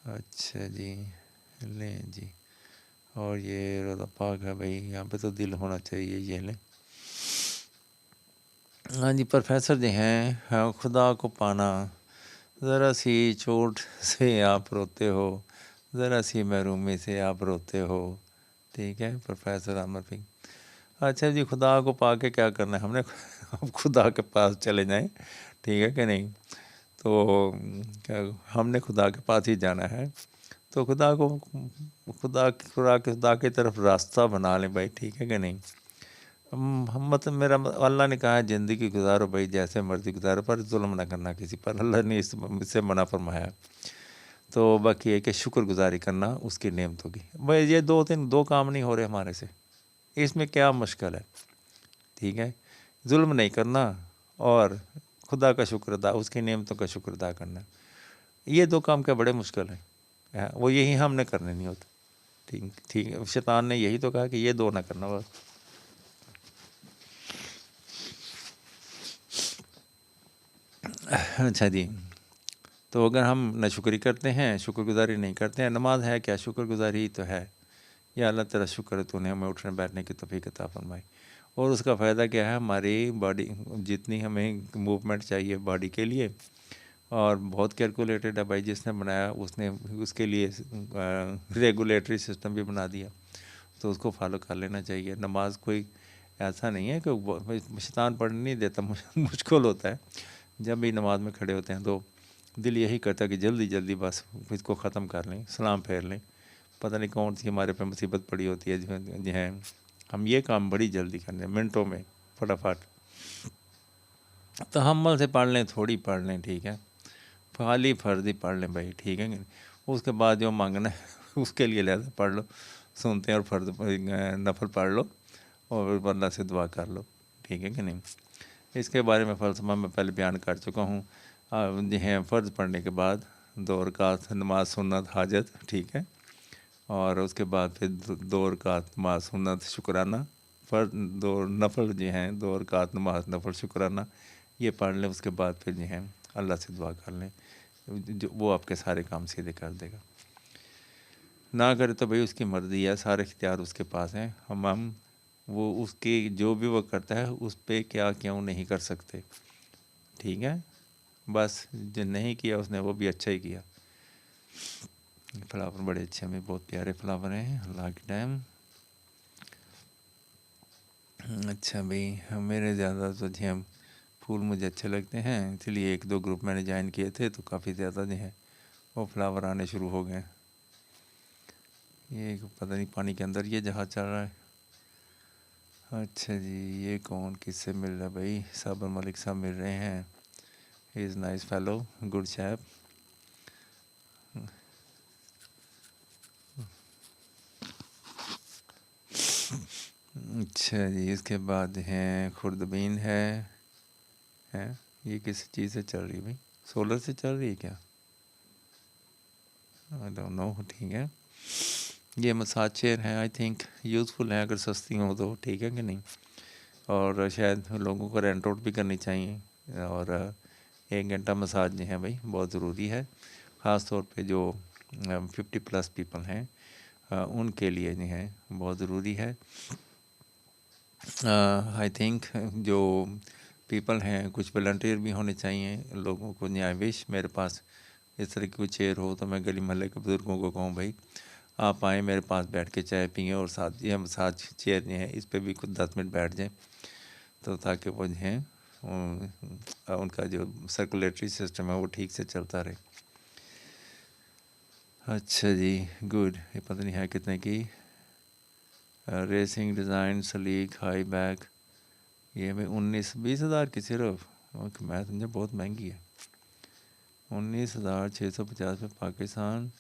अच्छा जी, लें जी। और ये रोज़ा पाक है भाई, यहाँ पे तो दिल होना चाहिए, ये लें। हाँ जी, प्रोफेसर जो हैं, हाँ, खुदा को पाना, ज़रा सी चोट से आप रोते हो, ज़रा सी महरूमी से आप रोते हो। ठीक है, प्रोफेसर आमर सिंह। अच्छा जी, खुदा को पा के क्या करना है हमने? अब खुदा के पास चले जाएं, ठीक है कि नहीं? तो क्या हमने खुदा के पास ही जाना है, तो खुदा की तरफ रास्ता बना लें भाई, ठीक है कि नहीं? हम मतलब मेरा अल्लाह ने कहा है ज़िंदगी गुजारो भाई, जैसे मर्ज़ी गुजारो, पर जुल्म ना करना किसी पर, अल्लाह ने इससे मना फरमाया। तो बाकी है कि शुक्रगुजारी करना उसकी नेमतों की। भाई ये 2 काम नहीं हो रहे हमारे से, इसमें क्या मुश्किल है? ठीक है, जुल्म नहीं करना और खुदा का शुक्र अदा, उसकी नेमतों का शुक्र अदा करना। ये 2 काम क्या बड़े मुश्किल हैं, वो यही हमने करने नहीं होते। ठीक ठीक है, शैतान ने यही तो कहा कि ये 2 ना करना बस। अच्छा जी, तो अगर हम नाशुक्री करते हैं, शुक्रगुजारी नहीं करते हैं, नमाज है क्या? शुक्रगुजारी ही तो है। या अल्लाह तेरा शुक्र है तूने हमें उठने बैठने की तौफीक अता फरमाई। और उसका फ़ायदा क्या है? हमारी बॉडी जितनी हमें मूवमेंट चाहिए बॉडी के लिए, और बहुत कैलकुलेटेड है भाई, जिसने बनाया उसने उसके लिए रेगुलेटरी सिस्टम भी बना दिया, तो उसको फॉलो कर लेना चाहिए। नमाज कोई ऐसा नहीं है कि शैतान पढ़ने नहीं देता, मुश्किल होता है। जब भी नमाज में खड़े होते हैं तो दिल यही करता है कि जल्दी जल्दी बस इसको ख़त्म कर लें, सलाम फेर लें। पता नहीं कौन सी हमारे पे मुसीबत पड़ी होती है जो है हम ये काम बड़ी जल्दी कर लें, मिनटों में फटाफट। तो हम से पढ़ लें, थोड़ी पढ़ लें, ठीक है, खाली फ़र्ज़ ही पढ़ लें भाई, ठीक है कि नहीं। उसके बाद जो मांगना है उसके लिए लिहाजा पढ़ लो, सुनते हैं, और फ़र्ज़ नफल पढ़ लो और अल्लाह से दुआ कर लो, ठीक है कि नहीं। इसके बारे में फ़लसफ़ा मैं पहले बयान कर चुका हूँ। जो है फ़र्ज़ पढ़ने के बाद 2 रकात नमाज सुन्नत हाजत, ठीक है, और उसके बाद फिर 2 रकात नमाज सुन्नत शुक्राना, फ़र्ज़ 2 नफल जो हैं 2 रकात नमाज नफल शुक्राना, ये पढ़ लें। उसके बाद फिर जो है अल्लाह से दुआ कर लें, जो वो आपके सारे काम सीधे कर देगा। ना करे तो भाई उसकी मर्ज़ी है, सारे इख्तियार उसके पास हैं। हम वो उसके जो भी वो करता है उस पे क्या क्यों नहीं कर सकते, ठीक है। बस जो नहीं किया उसने वो भी अच्छा ही किया। फ्लावर बड़े अच्छे, हमें बहुत प्यारे फ्लावर हैं, अल्लाह के टाइम। अच्छा भाई, मेरे ज़्यादा तो जी हम फूल मुझे अच्छे लगते हैं, इसलिए 1-2 ग्रुप मैंने ज्वाइन किए थे, तो काफ़ी ज़्यादा जो है वो फ्लावर आने शुरू हो गए। ये पता नहीं पानी के अंदर ये जहाज़ चल रहा है। अच्छा जी, ये कौन किससे मिल रहा है भाई? साबर मलिक साहब मिल रहे हैं। He is nice fellow, good chap. अच्छा जी, इसके बाद हैं खुर्दबीन है ये किस चीज़ से चल रही है भाई? सोलर से चल रही है क्या? आई डोंट नो, ठीक है। ये मसाज चेयर है, आई थिंक यूज़फुल है अगर सस्ती हो तो, ठीक है कि नहीं। और शायद लोगों को रेंट आउट भी करनी चाहिए, और 1 घंटा मसाज जो है भाई बहुत ज़रूरी है, ख़ास तौर पे जो 50+ पीपल हैं उनके लिए जो है बहुत ज़रूरी है। आई थिंक जो पीपल हैं कुछ वॉलंटियर भी होने चाहिए लोगों को। आई विश मेरे पास इस तरह की कोई चेयर हो, तो मैं गली मोहल्ले के बुज़ुर्गों को कहूँ भाई आप आएँ मेरे पास बैठ के चाय पिए, और साथ ये मसाज चेयर जो है इस पर भी कुछ 10 मिनट बैठ जाएँ, तो ताकि वो जो है उनका जो सर्कुलेटरी सिस्टम है वो ठीक से चलता रहे। अच्छा जी, गुड। ये पता नहीं है कितने की। रेसिंग डिज़ाइन सलीक हाई बैक, ये भाई 19-20 हज़ार की सिर्फ। ओके, मैं समझा बहुत महंगी है। 19,650 में पाकिस्तान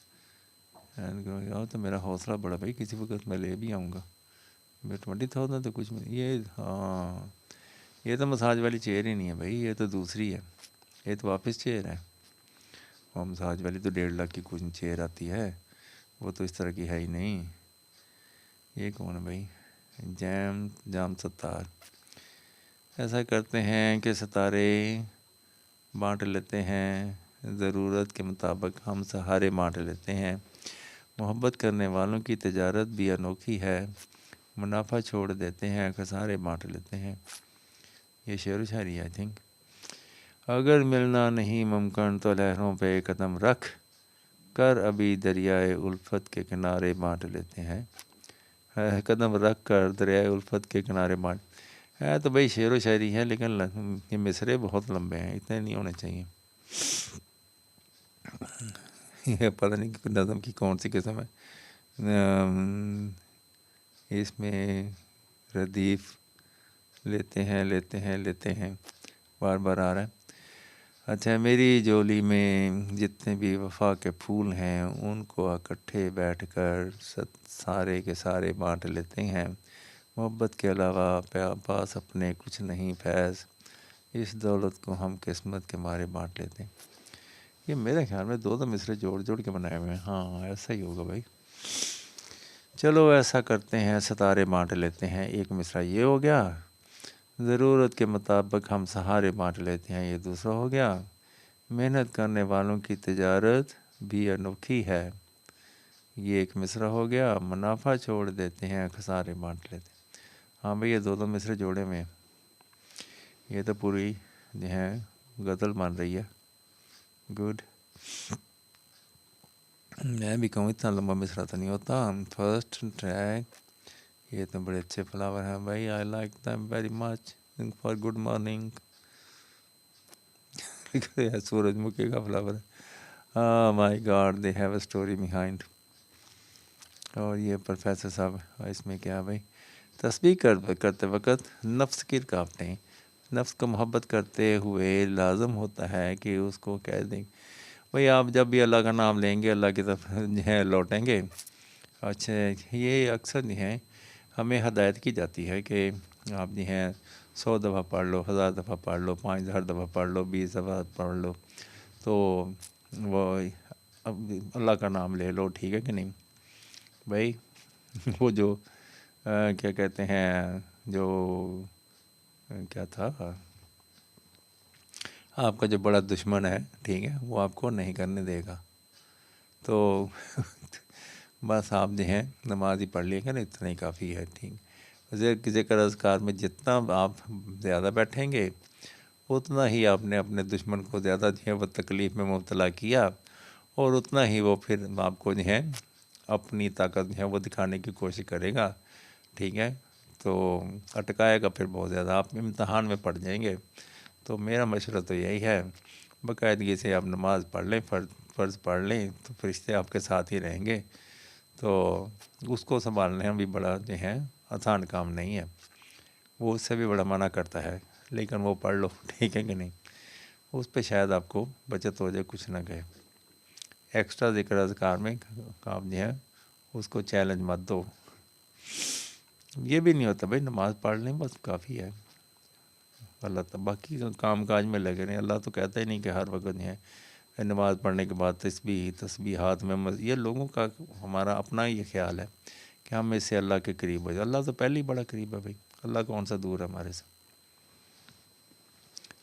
एंड यार, तो मेरा हौसला बड़ा भाई, किसी वक्त मैं ले भी आऊँगा। मैं 20,000 तो कुछ में ये, हाँ ये तो मसाज वाली चेयर ही नहीं है भाई, ये तो दूसरी है, ये तो वापस चेयर है। और मसाज वाली तो 1.5 लाख की कुछ चेयर आती है, वो तो इस तरह की है ही नहीं। ये कौन है भाई? जाम सत्तार। ऐसा करते हैं कि सितारे बांट लेते हैं, ज़रूरत के मुताबिक हम सहारे बांट लेते हैं। मोहब्बत करने वालों की तजारत भी अनोखी है, मुनाफा छोड़ देते हैं, खसारे बांट लेते हैं। ये शेर व शायरी आई थिंक। अगर मिलना नहीं मुमकिन तो लहरों पे कदम रख कर, अभी दरियाए उल्फत के किनारे बांट लेते हैं। कदम रख कर दरियाए उल्फत के किनारे बांट है, तो भाई शेर व शायरी है, लेकिन ये मिसरे बहुत लंबे हैं, इतने नहीं होने चाहिए। ये पता नहीं कि नज़म की कौन सी किस्म है। इसमें रदीफ़ लेते हैं बार बार आ रहा है। अच्छा, मेरी झोली में जितने भी वफ़ा के फूल हैं उनको इकट्ठे बैठ कर सारे के सारे बांट लेते हैं। मोहब्बत के अलावा पास अपने कुछ नहीं फैज़, इस दौलत को हम किस्मत के मारे बांट लेते हैं। ये मेरे ख्याल में दो मिसरे जोड़ जोड़ के बनाए हुए हैं। हाँ ऐसा ही होगा भाई। चलो ऐसा करते हैं, सितारे बांट लेते हैं। एक मिसरा ये हो गया, ज़रूरत के मुताबिक हम सहारे बांट लेते हैं, ये दूसरा हो गया। मेहनत करने वालों की तिजारत भी अनोखी है, ये एक मिसरा हो गया। मुनाफा छोड़ देते हैं, खसारे बांट लेते हैं। हाँ भाई ये दो मिसरे जोड़े में, ये तो पूरी जो है गज़ल बन रही है। गुड। मैं भी कहूँ इतना लंबा मिसरा तो नहीं होता। फर्स्ट ट्रैक, ये तो बड़े अच्छे फ्लावर हैं भाई, I like them very much for good morning. सूरजमुखी का फ्लावर है। My God they have a story behind. और ये प्रोफेसर साहब इसमें क्या भाई, तस्बीह करते वक्त नफ्स की रुकावटें। नफ्स को मोहब्बत करते हुए लाजम होता है कि उसको कह दें भाई आप जब भी अल्लाह का नाम लेंगे अल्लाह की तरफ जो है लौटेंगे। अच्छा ये अक्सर जो है हमें हदायत की जाती है कि आप जो हैं 100 दफ़ा पढ़ लो, 1000 दफ़ा पढ़ लो, 5000 दफ़ा पढ़ लो, 20 दफ़ा पढ़ लो, तो वो अब अल्लाह का नाम ले लो, ठीक है कि नहीं भाई। वो जो क्या कहते हैं, जो क्या था, आपका जो बड़ा दुश्मन है, ठीक है, वो आपको नहीं करने देगा। तो बस आप जो हैं नमाज ही पढ़ लिएगा ना, इतना ही काफ़ी है, ठीक। ज़िक्र अज़कार में जितना आप ज़्यादा बैठेंगे उतना ही आपने अपने दुश्मन को ज़्यादा जो है वो तकलीफ़ में मुब्तला किया, और उतना ही वो फिर आपको जो है अपनी ताकत जो है वो दिखाने की कोशिश करेगा, ठीक है। तो अटकाएगा फिर बहुत ज़्यादा, आप इम्तहान में पड़ जाएंगे। तो मेरा मशवरा तो यही है, बाकायदगी से आप नमाज़ पढ़ लें, फ़र्ज़ पढ़ लें, तो फरिश्ते आपके साथ ही रहेंगे। तो उसको संभालना भी बड़ा जो है आसान काम नहीं है, वो उससे भी बड़ा मना करता है, लेकिन वो पढ़ लो, ठीक है कि नहीं। उस पे शायद आपको बचत हो जाए, कुछ ना कहे। एक्स्ट्रा ज़िक्र अज़कार में आप जो है उसको चैलेंज मत दो। ये भी नहीं होता भाई नमाज़ पढ़ लें बस काफ़ी है, अल्लाह तो बाकी काम काज में लगे रहें। अल्लाह तो कहता ही नहीं कि हर वक्त है नमाज़ पढ़ने के बाद तस्बीह हाथ में ये लोगों का हमारा अपना ये ख्याल है कि हम इससे अल्लाह के करीब हो जाए। अल्लाह तो पहले ही बड़ा करीब है भाई, अल्लाह कौन सा दूर है हमारे से।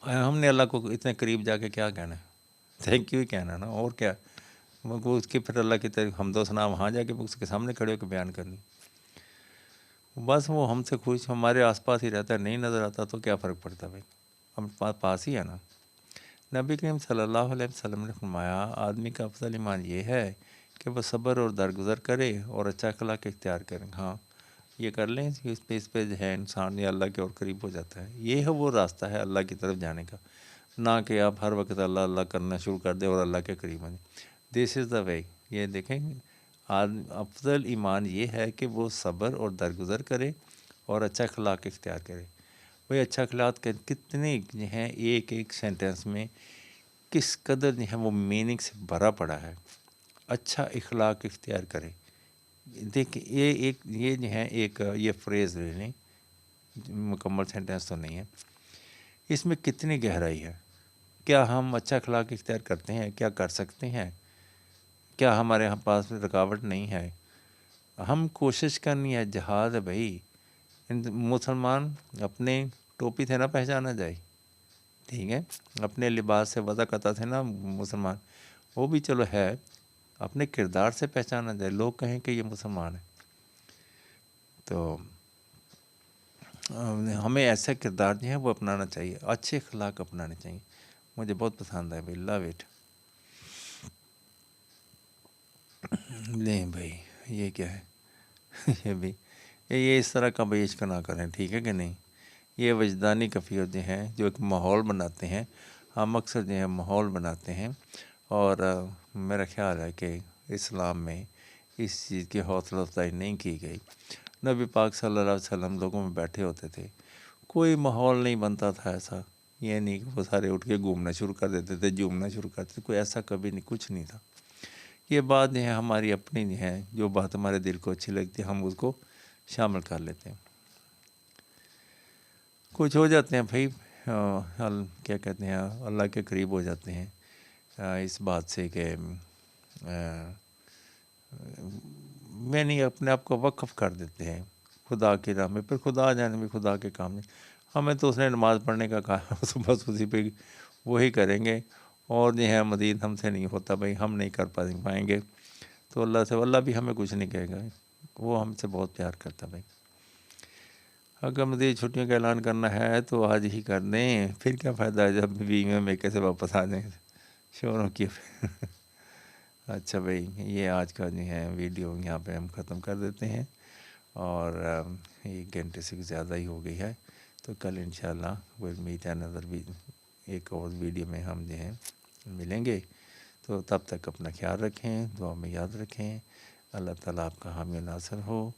हमने अल्लाह को इतने करीब जाके क्या कहना है, थैंक यू ही कहना ना, और क्या। वो उसकी फिर अल्लाह की तरफ हमदो सना वहाँ जाके उसके सामने खड़े होकर बयान करनी। बस वो हमसे खुश, हमारे आसपास ही रहता है, नहीं नज़र आता तो क्या फ़र्क पड़ता भाई, हम पास ही है ना। नबी करीम सल्लल्लाहु अलैहि वसल्लम ने फरमाया आदमी का अफजल ईमान ये है कि वह सब्र और दरगुजर करे और अच्छा अखलाक इख्तियार करें। हाँ ये कर लें, इस पे जो है इंसान ये अल्लाह के और करीब हो जाता है। ये है वो रास्ता है अल्लाह की तरफ जाने का, ना कि आप हर वक्त अल्लाह अल्लाह करना शुरू कर दें और अल्लाह के करीब बने। This is the way. ये देखें अफजल ईमान ये है कि वो सब्र और दरगुजर करे और अच्छा अखलाक इख्तियार करे। भाई अच्छा अखलाक कितने जो हैं एक एक सेंटेंस में किस कदर जो है वो मीनिंग से भरा पड़ा है। अच्छा इखलाक इख्तियार करें, देखिए ये जो है एक ये फ्रेज़ ले लें, मुकम्मल सेंटेंस तो नहीं है, इसमें कितनी गहराई है। क्या हम अच्छा अखलाक इख्तियार करते हैं, क्या कर सकते हैं, क्या हमारे यहाँ पास रुकावट नहीं है। हम कोशिश करनी है, जहाद है भाई। मुसलमान अपने टोपी से ना पहचाना जाए, ठीक है, अपने लिबास से वज़ा करता थे ना मुसलमान, वो भी चलो है, अपने किरदार से पहचाना जाए, लोग कहें कि ये मुसलमान है। तो हमें ऐसा किरदार जो है वो अपनाना चाहिए, अच्छे अखलाक अपनाने चाहिए। मुझे बहुत पसंद है भाई, लव इट। नहीं भाई ये क्या है ये भी ये इस तरह का भाई इश्क ना करें, ठीक है कि नहीं। ये वजदानी कफ़ियत जो हैं जो एक माहौल बनाते हैं, हम अक्सर जो है माहौल बनाते हैं। और मेरा ख्याल है कि इस्लाम में इस चीज़ की हौसला अफजाई नहीं की गई। नबी पाक सल्लल्लाहु अलैहि वसल्लम लोगों में बैठे होते थे, कोई माहौल नहीं बनता था ऐसा। ये नहीं कि वो सारे उठ के घूमना शुरू कर देते थे, झूमना शुरू कर देते थे, कोई ऐसा कभी नहीं, कुछ नहीं था। ये बात जो है हमारी अपनी नहीं है, जो बात हमारे दिल को अच्छी लगती है हम उसको शामिल कर लेते हैं। कुछ हो जाते हैं भाई क्या कहते हैं, अल्लाह के करीब हो जाते हैं। इस बात से कि यानी अपने आप को वक्फ कर देते हैं खुदा के नाम में, फिर खुदा जाने भी खुदा के काम नहीं। हमें तो उसने नमाज़ पढ़ने का कहा, बस उसी पे वही करेंगे, और जो है मज़ीद हमसे नहीं होता भाई, हम नहीं कर पाएंगे। तो अल्लाह से, अल्लाह भी हमें कुछ नहीं कहेगा, वो हमसे बहुत प्यार करता भाई। अगर मज़ीद छुट्टियों का ऐलान करना है तो आज ही कर दें, फिर क्या फ़ायदा है जब बीवी में कैसे वापस आ जाएंगे शोरों की। अच्छा भाई, ये आज का जो है वीडियो यहाँ पे हम ख़त्म कर देते हैं, और 1 घंटे से ज़्यादा ही हो गई है। तो कल इंशाल्लाह विल मीट अनदर भी एक और वीडियो में हम जो हैं मिलेंगे। तो तब तक अपना ख्याल रखें, दुआ में याद रखें। अल्लाह ताला आपका हामी नासर हो,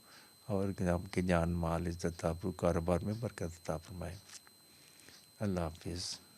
और आपके जान माल इज़्ज़त आबरू कारोबार में बरकत अता फरमाए। अल्लाह हाफिज़।